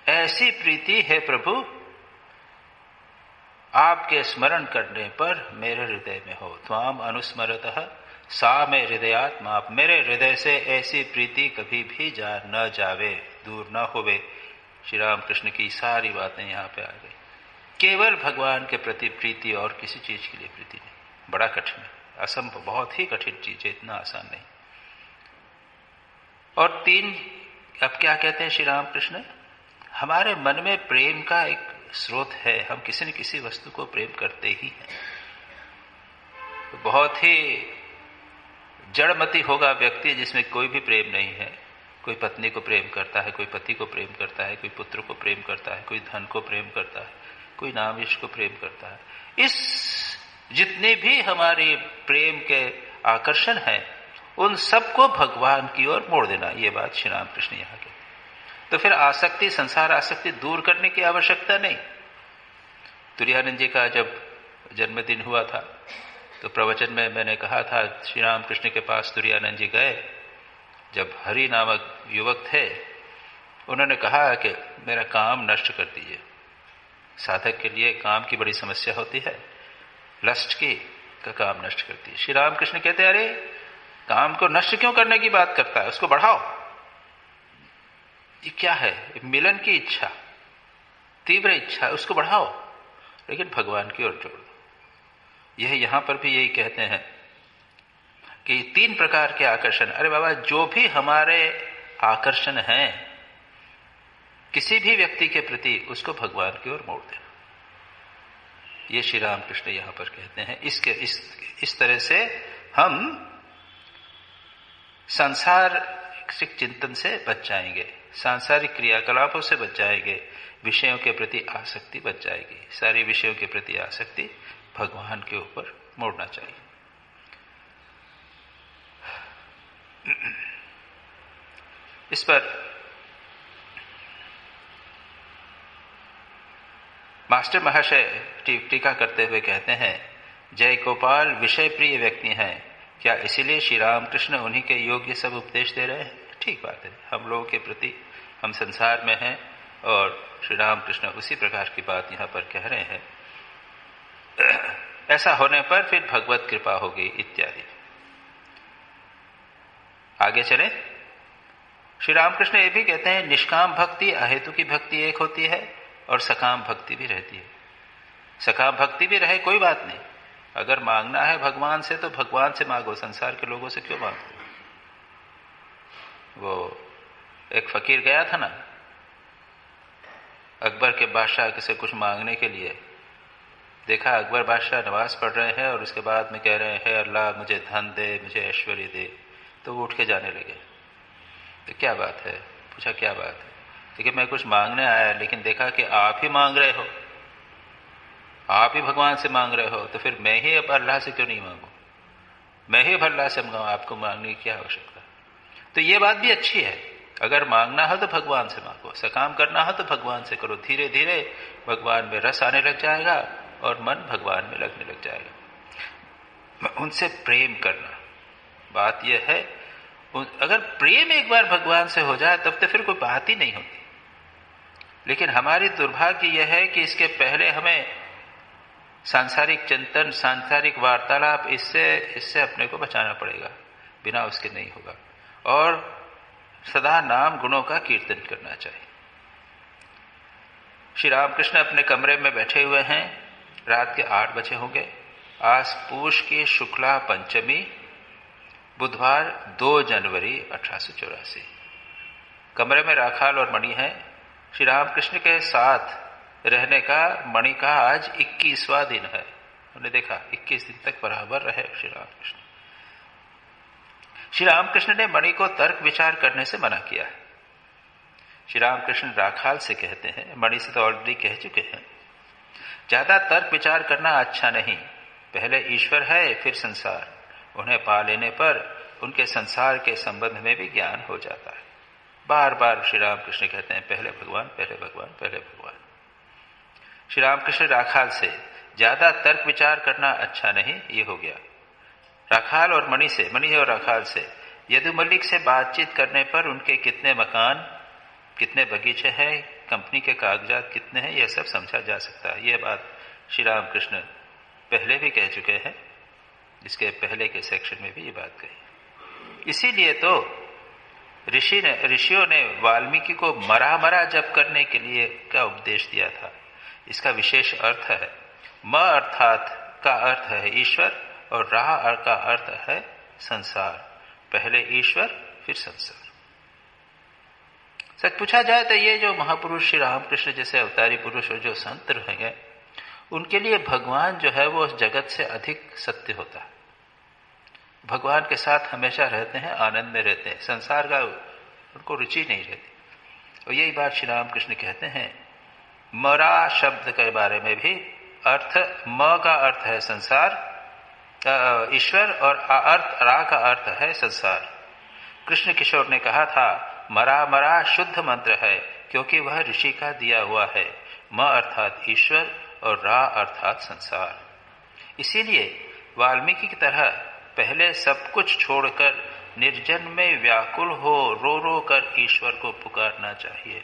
A: ऐसी प्रीति है प्रभु आपके स्मरण करने पर मेरे हृदय में हो। त्वाम अनुस्मरतः सा में हृदयात् माप, मेरे हृदय से ऐसी प्रीति कभी भी न जावे, दूर न होवे। श्री राम कृष्ण की सारी बातें यहाँ पे आ गई। केवल भगवान के प्रति प्रीति और किसी चीज के लिए प्रीति नहीं। बड़ा कठिन है, असंभव, बहुत ही कठिन चीज है, इतना आसान नहीं। और 3, अब क्या कहते हैं श्री राम कृष्ण, हमारे मन में प्रेम का एक स्रोत है, हम किसी न किसी वस्तु को प्रेम करते ही हैं। बहुत ही जड़मती होगा व्यक्ति जिसमें कोई भी प्रेम नहीं है। कोई पत्नी को प्रेम करता है, कोई पति को प्रेम करता है, कोई पुत्र को प्रेम करता है, कोई धन को प्रेम करता है, कोई नाम यश को प्रेम करता है। इस जितने भी हमारे प्रेम के आकर्षण हैं, उन सबको भगवान की ओर मोड़ देना, ये बात श्री राम कृष्ण यहाँ कहते हैं। तो फिर आसक्ति, संसार आसक्ति दूर करने की आवश्यकता नहीं। तुरानंद जी का जब जन्मदिन हुआ था तो प्रवचन में मैंने कहा था, श्री राम कृष्ण के पास तुरानंद जी गए, जब हरि नामक युवक थे, उन्होंने कहा कि मेरा काम नष्ट कर दीजिए। साधक के लिए काम की बड़ी समस्या होती है, लस्ट की का काम नष्ट करती है। श्री राम कृष्ण कहते हैं, अरे काम को नष्ट क्यों करने की बात करता है, उसको बढ़ाओ। ये क्या है? मिलन की इच्छा, तीव्र इच्छा, उसको बढ़ाओ, लेकिन भगवान की ओर जोड़ दो। यह यहां पर भी यही कहते हैं कि 3 प्रकार के आकर्षण, अरे बाबा जो भी हमारे आकर्षण हैं किसी भी व्यक्ति के प्रति, उसको भगवान की ओर मोड़ देना। ये श्री राम कृष्ण यहां पर कहते हैं। इस तरह से हम सांसारिक चिंतन से बच जाएंगे, सांसारिक क्रियाकलापों से बच जाएंगे, विषयों के प्रति आसक्ति बच जाएगी। सारी विषयों के प्रति आसक्ति भगवान के ऊपर मोड़ना चाहिए। इस पर मास्टर महाशय टीका करते हुए कहते हैं, जय गोपाल विषय प्रिय व्यक्ति हैं, क्या इसीलिए श्री राम कृष्ण उन्हीं के योग्य सब उपदेश दे रहे हैं? ठीक बात है, हम लोगों के प्रति, हम संसार में हैं और श्री राम कृष्ण उसी प्रकार की बात यहां पर कह रहे हैं। ऐसा होने पर फिर भगवत कृपा होगी इत्यादि। आगे चले, श्री रामकृष्ण ये भी कहते हैं, निष्काम भक्ति, अहेतु की भक्ति एक होती है और सकाम भक्ति भी रहती है। सकाम भक्ति भी रहे, कोई बात नहीं, अगर मांगना है भगवान से तो भगवान से मांगो, संसार के लोगों से क्यों मांगते? वो एक फकीर गया था ना अकबर के बादशाह से कुछ मांगने के लिए, देखा अकबर बादशाह नमाज पढ़ रहे हैं और उसके बाद में कह रहे हैं, अल्लाह मुझे धन दे, मुझे ऐश्वर्य दे, तो वो उठ के जाने लगे। तो क्या बात है? पूछा क्या बात है? देखिए मैं कुछ मांगने आया, लेकिन देखा कि आप ही मांग रहे हो, आप ही भगवान से मांग रहे हो तो फिर मैं ही अब अल्लाह से क्यों नहीं मांगू, मैं ही अब अल्लाह से मांगू, आपको मांगने की क्या आवश्यकता। तो ये बात भी अच्छी है, अगर मांगना हो तो भगवान से मांगो, सकाम करना हो तो भगवान से करो, धीरे धीरे भगवान में रस आने लग जाएगा और मन भगवान में लगने लग जाएगा। उनसे प्रेम करना, बात यह है, अगर प्रेम एक बार भगवान से हो जाए तब तो फिर कोई बात ही नहीं होती। लेकिन हमारी दुर्भाग्य यह है कि इसके पहले हमें सांसारिक चिंतन, सांसारिक वार्तालाप, इससे अपने को बचाना पड़ेगा, बिना उसके नहीं होगा। और सदा नाम गुणों का कीर्तन करना चाहिए। श्री रामकृष्ण अपने कमरे में बैठे हुए हैं, रात के 8 बजे होंगे, आज पूष की शुक्ला पंचमी, बुधवार 2 जनवरी 1884। कमरे में राखाल और मणि है। श्री रामकृष्ण के साथ रहने का मणि का आज 21वां दिन है। हमने देखा 21 दिन तक बराबर रहे श्री रामकृष्ण। श्री रामकृष्ण ने मणि को तर्क विचार करने से मना किया है। श्री रामकृष्ण राखाल से कहते हैं, मणि से तो ऑलरेडी कह चुके हैं, ज्यादा तर्क विचार करना अच्छा नहीं, पहले ईश्वर है फिर संसार, उन्हें पा लेने पर उनके संसार के संबंध में भी ज्ञान हो जाता है। बार बार श्री रामकृष्ण कहते हैं पहले भगवान, पहले भगवान, पहले भगवान। श्री रामकृष्ण राखाल से ज्यादा तर्क विचार करना अच्छा नहीं, ये हो गया। राखाल और मणि से, मणि और राखाल से यदु मल्लिक से बातचीत करने पर उनके कितने मकान, कितने बगीचे हैं, कंपनी के कागजात कितने हैं, यह सब समझा जा सकता है। यह बात श्री रामकृष्ण पहले भी कह चुके हैं, इसके पहले के सेक्शन में भी ये बात कही। इसीलिए तो ऋषियों ने वाल्मीकि को मरा मरा जप करने के लिए क्या उपदेश दिया था। इसका विशेष अर्थ है, म अर्थात का अर्थ है ईश्वर और राह का अर्थ है संसार, पहले ईश्वर फिर संसार। सच पूछा जाए तो ये जो महापुरुष श्री रामकृष्ण जैसे अवतारी पुरुष और जो संत रहेंगे, उनके लिए भगवान जो है वो जगत से अधिक सत्य होता है। भगवान के साथ हमेशा रहते हैं, आनंद में रहते हैं, संसार का उनको रुचि नहीं रहती। और यही बात श्री रामकृष्ण कहते हैं। मरा शब्द के बारे में भी अर्थ, म का अर्थ है संसार, ईश्वर, और अर्थ रा का अर्थ है संसार। कृष्ण किशोर ने कहा था, मरा मरा शुद्ध मंत्र है क्योंकि वह ऋषि का दिया हुआ है। म अर्थात ईश्वर और रा अर्थात संसार। इसीलिए वाल्मीकि की तरह पहले सब कुछ छोड़कर निर्जन में व्याकुल हो रो रो कर ईश्वर को पुकारना चाहिए।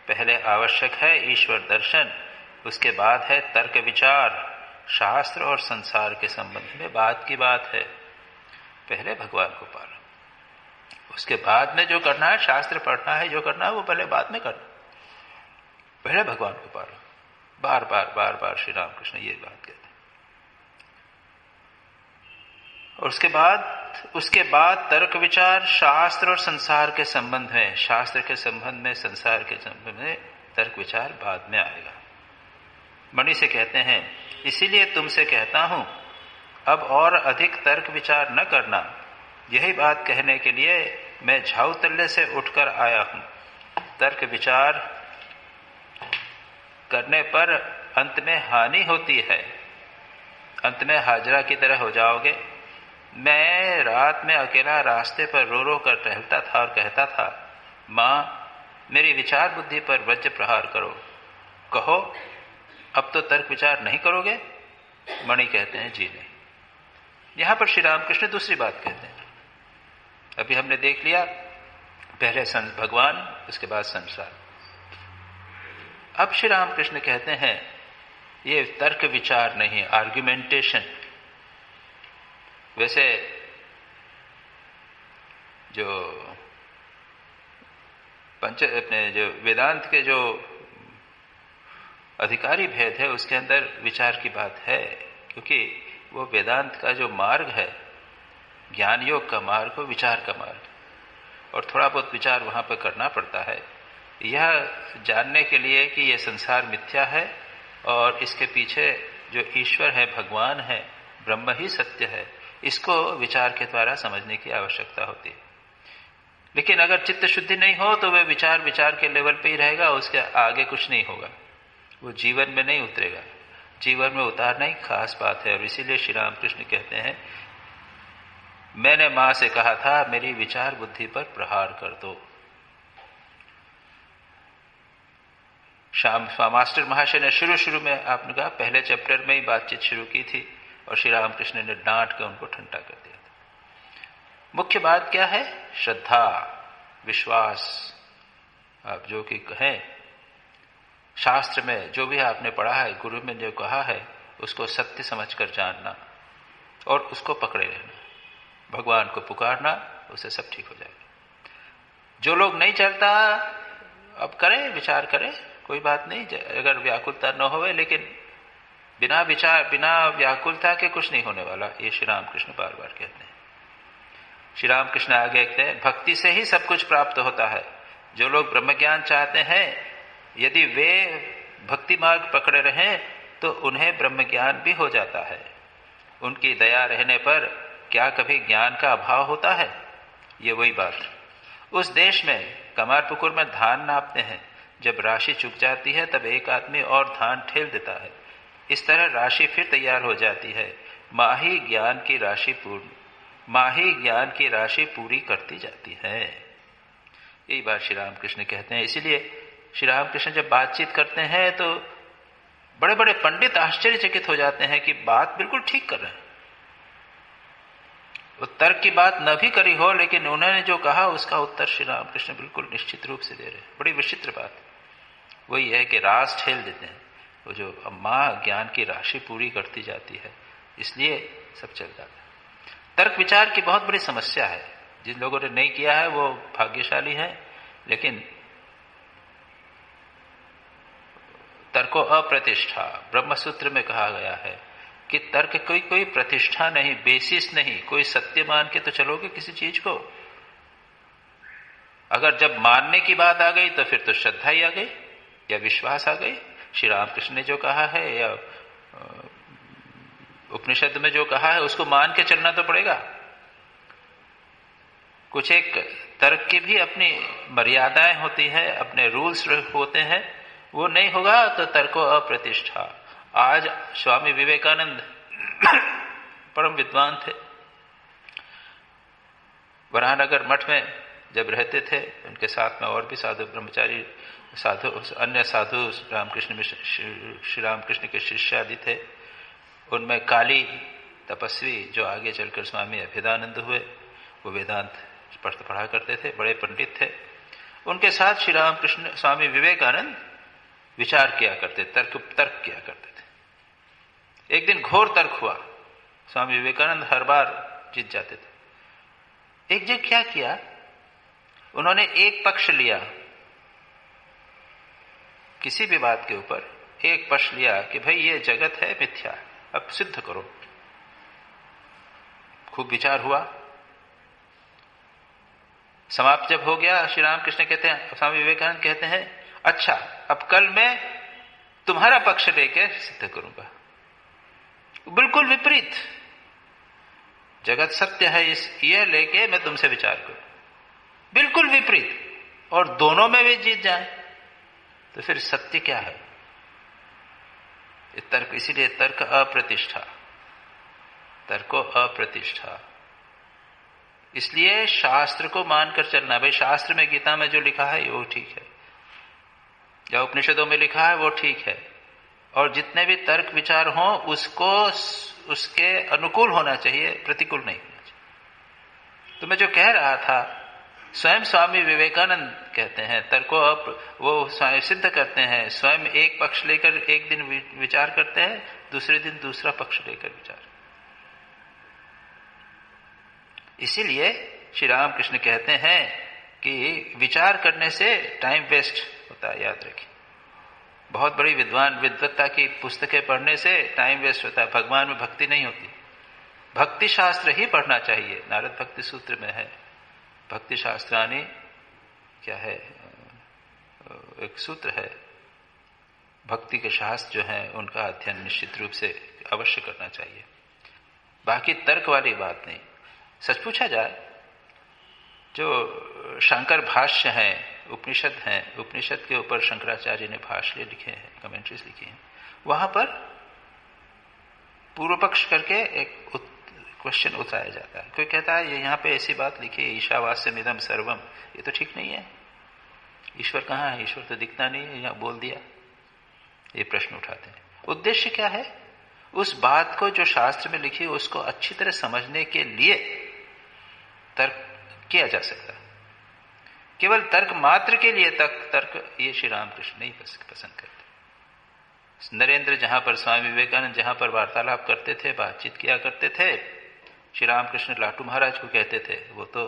A: पहले आवश्यक है ईश्वर दर्शन, उसके बाद है तर्क विचार, शास्त्र और संसार के संबंध में बात की बात है। पहले भगवान को पालो, उसके बाद में जो करना है, शास्त्र पढ़ना है, जो करना है वो पहले बाद में करना, पहले भगवान को पालो। बार बार बार बार श्री रामकृष्ण ये बात कहते हैं। और उसके बाद तर्क विचार, शास्त्र और संसार के संबंध में, शास्त्र के संबंध में, संसार के संबंध में तर्क विचार बाद में आएगा। मणि से कहते हैं, इसीलिए तुमसे कहता हूं अब और अधिक तर्क विचार न करना। यही बात कहने के लिए मैं झाऊतल्ले से उठकर आया हूं। तर्क विचार करने पर अंत में हानि होती है, अंत में हाजरा की तरह हो जाओगे। मैं रात में अकेला रास्ते पर रो रो कर टहलता था और कहता था, मां मेरी विचार बुद्धि पर वज्र प्रहार करो, कहो अब तो तर्क विचार नहीं करोगे। मणि कहते हैं, जी नहीं। यहां पर श्री रामकृष्ण दूसरी बात कहते हैं। अभी हमने देख लिया, पहले भगवान, उसके बाद संसार। अब श्री रामकृष्ण कहते हैं, ये तर्क विचार नहीं, आर्ग्यूमेंटेशन। वैसे जो अपने जो वेदांत के जो अधिकारी भेद है उसके अंदर विचार की बात है, क्योंकि वो वेदांत का जो मार्ग है, ज्ञान योग का मार्ग हो, विचार का मार्ग, और थोड़ा बहुत विचार वहां पर करना पड़ता है, यह जानने के लिए कि यह संसार मिथ्या है और इसके पीछे जो ईश्वर है, भगवान है, ब्रह्म ही सत्य है। इसको विचार के द्वारा समझने की आवश्यकता होती है। लेकिन अगर चित्त शुद्धि नहीं हो तो वह विचार के लेवल पे ही रहेगा, उसके आगे कुछ नहीं होगा, वो जीवन में नहीं उतरेगा। जीवन में उतारना ही खास बात है। और इसीलिए श्री रामकृष्ण कहते हैं, मैंने मां से कहा था मेरी विचार बुद्धि पर प्रहार कर दो। मास्टर महाशय ने शुरू में आपने कहा पहले चैप्टर में ही बातचीत शुरू की थी और श्री रामकृष्ण ने डांट के उनको ठंडा कर दिया था। मुख्य बात क्या है? श्रद्धा, विश्वास। आप जो कि कहें, शास्त्र में जो भी आपने पढ़ा है, गुरु में जो कहा है, उसको सत्य समझकर जानना और उसको पकड़े रहना, भगवान को पुकारना, उससे सब ठीक हो जाएगा। जो लोग नहीं चलता, अब करें, विचार करें, कोई बात नहीं, अगर व्याकुलता न होवे, लेकिन बिना विचार, बिना व्याकुलता के कुछ नहीं होने वाला। ये श्री रामकृष्ण बार बार कहते हैं। श्री रामकृष्ण आगे कहते हैं, भक्ति से ही सब कुछ प्राप्त होता है। जो लोग ब्रह्म ज्ञान चाहते हैं, यदि वे भक्ति मार्ग पकड़े रहें तो उन्हें ब्रह्म ज्ञान भी हो जाता है। उनकी दया रहने पर क्या कभी ज्ञान का अभाव होता है? ये वही बात। उस देश में कमारपुकुर में धान नापते हैं, जब राशि चुक जाती है तब एक आदमी और धान ठेल देता है। इस तरह राशि फिर तैयार हो जाती है। माही ज्ञान की राशि पूरी करती जाती है। यही बात श्री रामकृष्ण कहते हैं। इसीलिए श्री रामकृष्ण जब बातचीत करते हैं तो बड़े बड़े पंडित आश्चर्यचकित हो जाते हैं कि बात बिल्कुल ठीक कर रहे हैं। वो तर्क की बात न भी करी हो, लेकिन उन्होंने जो कहा उसका उत्तर श्री रामकृष्ण बिल्कुल निश्चित रूप से दे रहे हैं। बड़ी विचित्र बात वही है कि रास ठेल देते हैं। वो जो मां ज्ञान की राशि पूरी करती जाती है, इसलिए सब चल जाता है। तर्क विचार की बहुत बड़ी समस्या है। जिन लोगों ने नहीं किया है वो भाग्यशाली है, लेकिन तर्को अप्रतिष्ठा, ब्रह्मसूत्र में कहा गया है कि तर्क कोई प्रतिष्ठा नहीं, बेसिस नहीं, कोई सत्य मान के तो चलोगे किसी चीज को। अगर जब मानने की बात आ गई तो फिर तो श्रद्धा ही आ गई या विश्वास आ गई। श्री रामकृष्ण ने जो कहा है या उपनिषद में जो कहा है उसको मान के चलना तो पड़ेगा। कुछ एक तर्क की भी अपनी मर्यादाएं होती है, अपने रूल्स होते हैं, वो नहीं होगा तो तर्को अप्रतिष्ठा। आज स्वामी विवेकानंद परम विद्वान थे, वराहनगर मठ में जब रहते थे, उनके साथ में और भी साधु ब्रह्मचारी अन्य साधु श्री रामकृष्ण के शिष्य आदि थे। उनमें काली तपस्वी जो आगे चलकर स्वामी अभेदानंद हुए, वो वेदांत पढ़ा करते थे, बड़े पंडित थे। उनके साथ श्री रामकृष्ण स्वामी विवेकानंद विचार किया करते, तर्क किया करते थे। एक दिन घोर तर्क हुआ, स्वामी विवेकानंद हर बार जीत जाते थे। एक जगह क्या किया, उन्होंने एक पक्ष लिया, किसी भी बात के ऊपर एक पक्ष लिया कि भाई ये जगत है मिथ्या, अब सिद्ध करो। खूब विचार हुआ, समाप्त जब हो गया, श्री रामकृष्ण कहते हैं, स्वामी विवेकानंद कहते हैं, अच्छा अब कल मैं तुम्हारा पक्ष लेके सिद्ध करूंगा। बिल्कुल विपरीत, जगत सत्य है ये लेके मैं तुमसे विचार करूं, बिल्कुल विपरीत, और दोनों में भी जीत जाए तो फिर सत्य क्या है? तर्क, इसीलिए तर्क अप्रतिष्ठा, तर्को अप्रतिष्ठा। इसलिए शास्त्र को मानकर चलना। भाई शास्त्र में, गीता में जो लिखा है वो ठीक है, या उपनिषदों में लिखा है वो ठीक है, और जितने भी तर्क विचार हों उसको उसके अनुकूल होना चाहिए, प्रतिकूल नहीं होना चाहिए। तो मैं जो कह रहा था, स्वयं स्वामी विवेकानंद कहते हैं तर्को वो सिद्ध करते हैं, स्वयं एक पक्ष लेकर एक दिन विचार करते हैं, दूसरे दिन दूसरा पक्ष लेकर विचार। इसीलिए श्री रामकृष्ण कहते हैं कि विचार करने से टाइम वेस्ट होता है, याद रखिए। बहुत बड़ी विद्वत्ता की पुस्तकें पढ़ने से टाइम वेस्ट होता है, भगवान में भक्ति नहीं होती। भक्ति शास्त्र ही पढ़ना चाहिए। नारद भक्ति सूत्र में है, भक्ति शास्त्रानी क्या है, एक सूत्र है, भक्ति के शास्त्र जो हैं उनका अध्ययन निश्चित रूप से अवश्य करना चाहिए। बाकी तर्क वाली बात नहीं। सच पूछा जाए, जो शंकर भाष्य हैं, उपनिषद हैं, उपनिषद के ऊपर शंकराचार्य ने भाष्य लिखे हैं, कमेंट्रीज लिखी हैं, वहां पर पूर्व पक्ष करके एक क्वेश्चन उठाया जाता है। कोई कहता है ये यहां पे ऐसी बात लिखी है, ईशावास्यमिदं सर्वम, ये तो ठीक नहीं है, ईश्वर कहाँ है, ईश्वर तो दिखता नहीं है, यहां बोल दिया। ये प्रश्न उठाते हैं। उद्देश्य क्या है? उस बात को जो शास्त्र में लिखी है उसको अच्छी तरह समझने के लिए तर्क किया जा सकता है। केवल तर्क मात्र के लिए तर्क ये श्री रामकृष्ण नहीं पसंद करते। नरेंद्र जहां पर, स्वामी विवेकानंद जहां पर वार्तालाप करते थे, बातचीत किया करते थे, श्री रामकृष्ण लाटू महाराज को कहते थे, वो तो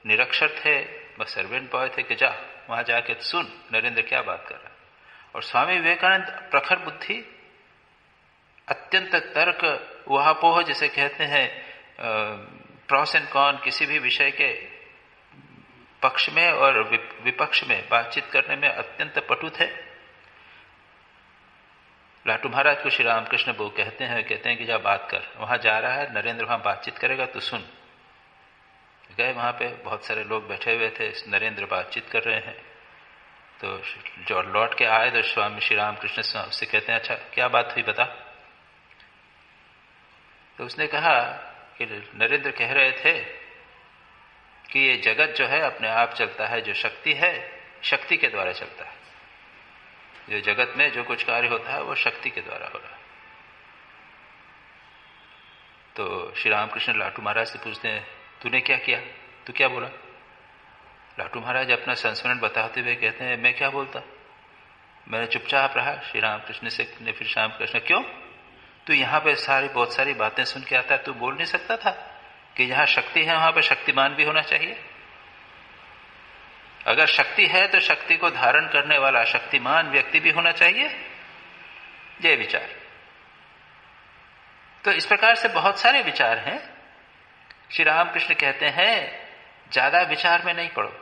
A: निरक्षर थे, बस सर्वेंट बॉय थे, कि जा वहां जाके सुन नरेंद्र क्या बात कर रहा है। और स्वामी विवेकानंद प्रखर बुद्धि, अत्यंत तर्क, वहापोह जिसे कहते हैं, प्रॉस एंड कॉन, किसी भी विषय के पक्ष में और विपक्ष में बातचीत करने में अत्यंत पटु थे। लाटू महाराज को श्री रामकृष्ण वो कहते हैं कि जा बात कर, वहां जा रहा है नरेंद्र, वहां बातचीत करेगा तो सुन। गए, वहां पे बहुत सारे लोग बैठे हुए थे, नरेंद्र बातचीत कर रहे हैं। तो जो लौट के आए तो स्वामी श्री रामकृष्ण से कहते हैं, अच्छा क्या बात हुई बता। तो उसने कहा कि नरेंद्र कह रहे थे कि ये जगत जो है अपने आप चलता है, जो शक्ति है शक्ति के द्वारा चलता है, जो जगत में जो कुछ कार्य होता है वो शक्ति के द्वारा हो रहा है। तो श्री रामकृष्ण लाटू महाराज से पूछते हैं, तूने क्या किया, तू क्या बोला? लाटू महाराज अपना संस्मरण बताते हुए कहते हैं, मैं क्या बोलता, मैंने चुपचाप रहा। श्री रामकृष्ण से ने फिर श्री रामकृष्ण, क्यों, तू यहां पे बहुत सारी बातें सुन के आता है, तू बोल नहीं सकता था कि जहां शक्ति है वहां पर शक्तिमान भी होना चाहिए? अगर शक्ति है तो शक्ति को धारण करने वाला शक्तिमान व्यक्ति भी होना चाहिए। ये विचार। तो इस प्रकार से बहुत सारे विचार हैं। श्री रामकृष्ण कहते हैं ज्यादा विचार में नहीं पड़ो।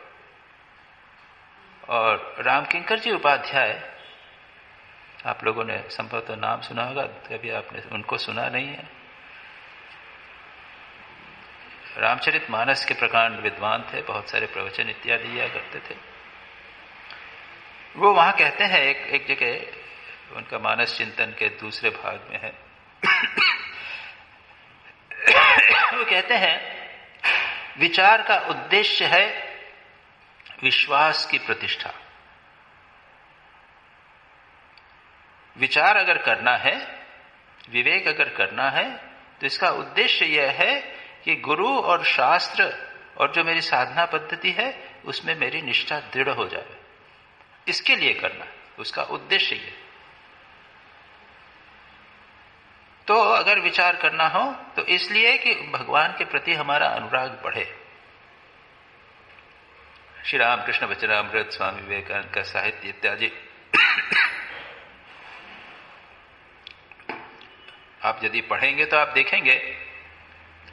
A: और रामकिंकर जी उपाध्याय, आप लोगों ने संभवतः नाम सुना होगा, कभी आपने उनको सुना नहीं है। रामचरितमानस के प्रकांड विद्वान थे, बहुत सारे प्रवचन इत्यादि दिया करते थे। वो वहां कहते हैं, एक जगह उनका मानस चिंतन के दूसरे भाग में है वो कहते हैं विचार का उद्देश्य है विश्वास की प्रतिष्ठा। विचार अगर करना है, विवेक अगर करना है, तो इसका उद्देश्य यह है कि गुरु और शास्त्र और जो मेरी साधना पद्धति है उसमें मेरी निष्ठा दृढ़ हो जाए, इसके लिए करना, उसका उद्देश्य ये। तो अगर विचार करना हो तो इसलिए कि भगवान के प्रति हमारा अनुराग बढ़े। श्री रामकृष्ण वचनामृत, स्वामी विवेकानंद का साहित्य इत्यादि आप यदि पढ़ेंगे तो आप देखेंगे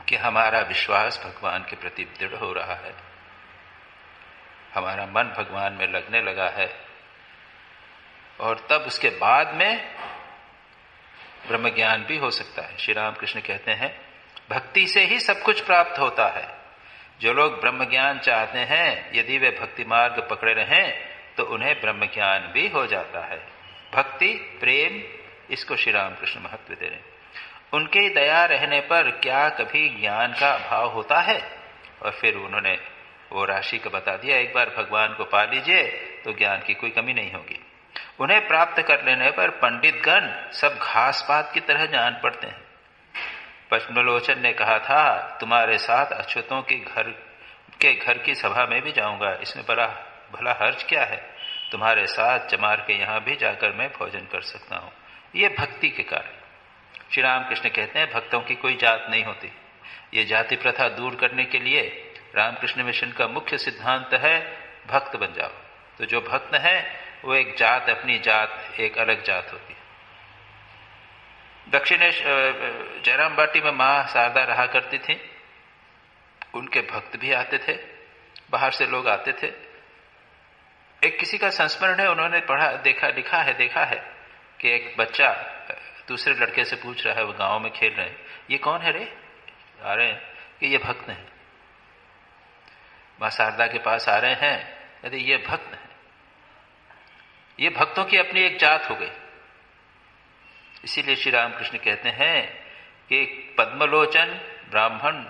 A: कि हमारा विश्वास भगवान के प्रति दृढ़ हो रहा है, हमारा मन भगवान में लगने लगा है। और तब उसके बाद में ब्रह्म ज्ञान भी हो सकता है। श्री रामकृष्ण कहते हैं भक्ति से ही सब कुछ प्राप्त होता है। जो लोग ब्रह्म ज्ञान चाहते हैं, यदि वे भक्ति मार्ग पकड़े रहें तो उन्हें ब्रह्म ज्ञान भी हो जाता है। भक्ति, प्रेम, इसको श्री रामकृष्ण महत्व दे रहे हैं। उनके दया रहने पर क्या कभी ज्ञान का अभाव होता है? और फिर उन्होंने वो राशि का बता दिया, एक बार भगवान को पा लीजिए तो ज्ञान की कोई कमी नहीं होगी। उन्हें प्राप्त कर लेने पर पंडितगण सब घास पात की तरह जान पड़ते हैं। पद्मलोचन ने कहा था, तुम्हारे साथ अछूतों के घर की सभा में भी जाऊंगा, इसमें भला हर्ज क्या है? तुम्हारे साथ चमार के यहां भी जाकर मैं भोजन कर सकता हूं। ये भक्ति के कारण। श्री रामकृष्ण कहते हैं भक्तों की कोई जात नहीं होती। ये जाति प्रथा दूर करने के लिए रामकृष्ण मिशन का मुख्य सिद्धांत है भक्त बन जाओ। तो जो भक्त है वो एक जात, अपनी जात एक अलग जात होती है। दक्षिणेश जयराम बाटी में मां शारदा रहा करती थी, उनके भक्त भी आते थे, बाहर से लोग आते थे। एक किसी का संस्मरण है, उन्होंने देखा है कि एक बच्चा दूसरे लड़के से पूछ रहा है, वो गांव में खेल रहे हैं, ये कौन है रे? आ रहे हैं कि ये भक्त हैं। मां शारदा के पास आ रहे हैं, कहते ये भक्त हैं। ये भक्तों की अपनी एक जात हो गई। इसीलिए श्री रामकृष्ण कहते हैं कि पद्मलोचन ब्राह्मण,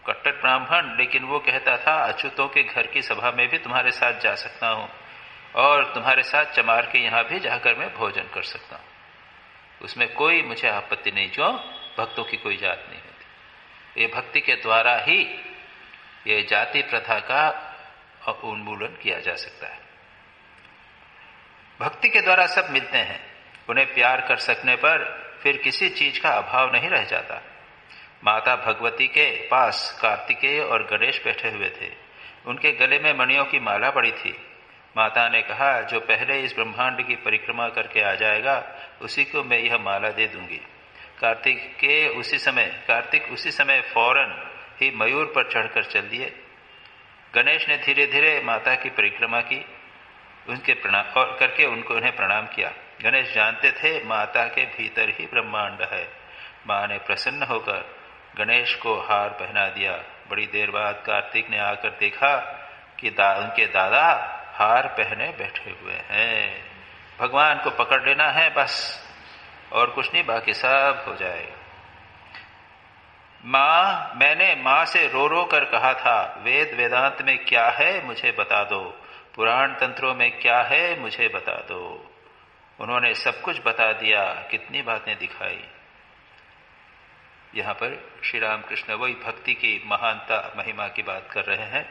A: कट्टर ब्राह्मण, लेकिन वो कहता था अच्युतों के घर की सभा में भी तुम्हारे साथ जा सकता हूं और तुम्हारे साथ चमार के यहां भी जाकर मैं भोजन कर सकता हूं, उसमें कोई मुझे आपत्ति नहीं। क्यों? भक्तों की कोई जात नहीं होती। ये भक्ति के द्वारा ही ये जाति प्रथा का उन्मूलन किया जा सकता है। भक्ति के द्वारा सब मिलते हैं। उन्हें प्यार कर सकने पर फिर किसी चीज का अभाव नहीं रह जाता। माता भगवती के पास कार्तिकेय और गणेश बैठे हुए थे। उनके गले में मणियों की माला पड़ी थी। माता ने कहा, जो पहले इस ब्रह्मांड की परिक्रमा करके आ जाएगा उसी को मैं यह माला दे दूंगी। कार्तिक उसी समय फौरन ही मयूर पर चढ़कर चल दिए। गणेश ने धीरे धीरे माता की परिक्रमा की, उनके प्रणाम और करके उन्हें प्रणाम किया। गणेश जानते थे माता के भीतर ही ब्रह्मांड है। मां ने प्रसन्न होकर गणेश को हार पहना दिया। बड़ी देर बाद कार्तिक ने आकर देखा कि उनके दादा हार पहने बैठे हुए हैं। भगवान को पकड़ लेना है बस, और कुछ नहीं, बाकी सब हो जाएगा। मैंने मां से रो रो कर कहा था, वेद वेदांत में क्या है मुझे बता दो, पुराण तंत्रों में क्या है मुझे बता दो। उन्होंने सब कुछ बता दिया, कितनी बातें दिखाई। यहां पर श्री रामकृष्ण वही भक्ति की महानता महिमा की बात कर रहे हैं।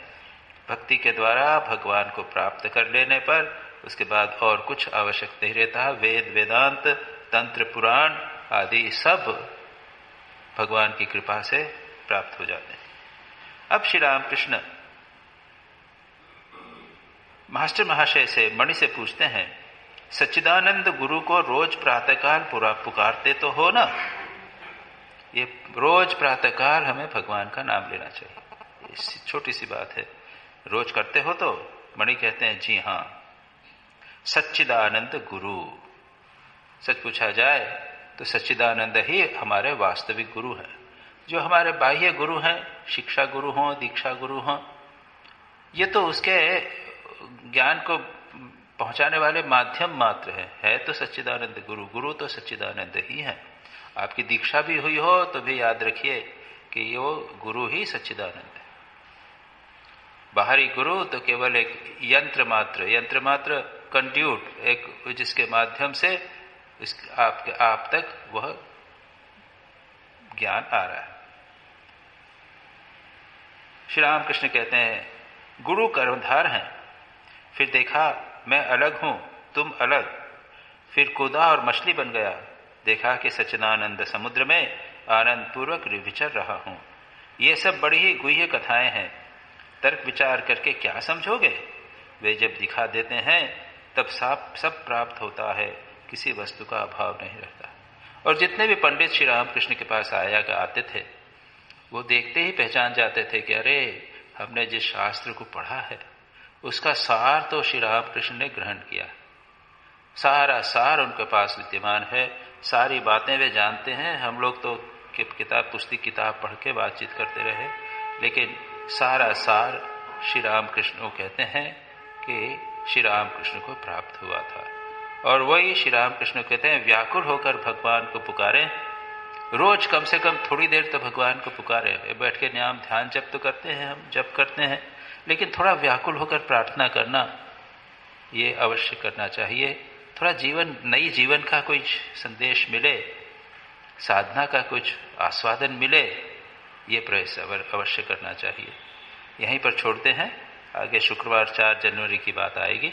A: भक्ति के द्वारा भगवान को प्राप्त कर लेने पर उसके बाद और कुछ आवश्यक नहीं रहता। वेद वेदांत तंत्र पुराण आदि सब भगवान की कृपा से प्राप्त हो जाते हैं। अब श्री रामकृष्ण मास्टर महाशय से मणि से पूछते हैं, सच्चिदानंद गुरु को रोज प्रातःकाल पुकारते तो हो ना? ये रोज प्रातःकाल हमें भगवान का नाम लेना चाहिए। छोटी सी बात है, रोज करते हो तो? मणि कहते हैं जी हां। सच्चिदानंद गुरु, सच पूछा जाए तो सच्चिदानंद ही हमारे वास्तविक गुरु हैं। जो हमारे बाह्य गुरु हैं, शिक्षा गुरु हों, दीक्षा गुरु हों, ये तो उसके ज्ञान को पहुंचाने वाले माध्यम मात्र है तो सच्चिदानंद गुरु। गुरु तो सच्चिदानंद ही है। आपकी दीक्षा भी हुई हो तो भी याद रखिए कि ये वो गुरु ही सच्चिदानंद है। बाहरी गुरु तो केवल एक यंत्र मात्र कंड्यूट, एक जिसके माध्यम से आप तक वह ज्ञान आ रहा है। श्री रामकृष्ण कहते हैं, गुरु कर्मधार हैं। फिर देखा मैं अलग हूं, तुम अलग। फिर कूदा और मछली बन गया। देखा कि सच्चिदानंद समुद्र में आनंद पूर्वक विचर रहा हूं। ये सब बड़ी ही गुह्य कथाएं हैं। तर्क विचार करके क्या समझोगे? वे जब दिखा देते हैं तब सब प्राप्त होता है, किसी वस्तु का अभाव नहीं रहता। और जितने भी पंडित श्री रामकृष्ण के पास आते थे, वो देखते ही पहचान जाते थे कि अरे, हमने जिस शास्त्र को पढ़ा है उसका सार तो श्री रामकृष्ण ने ग्रहण किया। सारा सार उनके पास विद्यमान है, सारी बातें वे जानते हैं। हम लोग तो किताब पढ़ के बातचीत करते रहे, लेकिन सारा सार श्री रामकृष्ण को कहते हैं कि श्री रामकृष्ण को प्राप्त हुआ था। और वही श्री रामकृष्ण कहते हैं, व्याकुल होकर भगवान को पुकारें। रोज कम से कम थोड़ी देर तो भगवान को पुकारें। बैठ के नाम ध्यान जप तो करते हैं, हम जप करते हैं, लेकिन थोड़ा व्याकुल होकर प्रार्थना करना ये अवश्य करना चाहिए। थोड़ा नई जीवन का कोई संदेश मिले, साधना का कुछ आस्वादन मिले, ये प्रयास अवश्य करना चाहिए। यहीं पर छोड़ते हैं, आगे शुक्रवार 4 जनवरी की बात आएगी।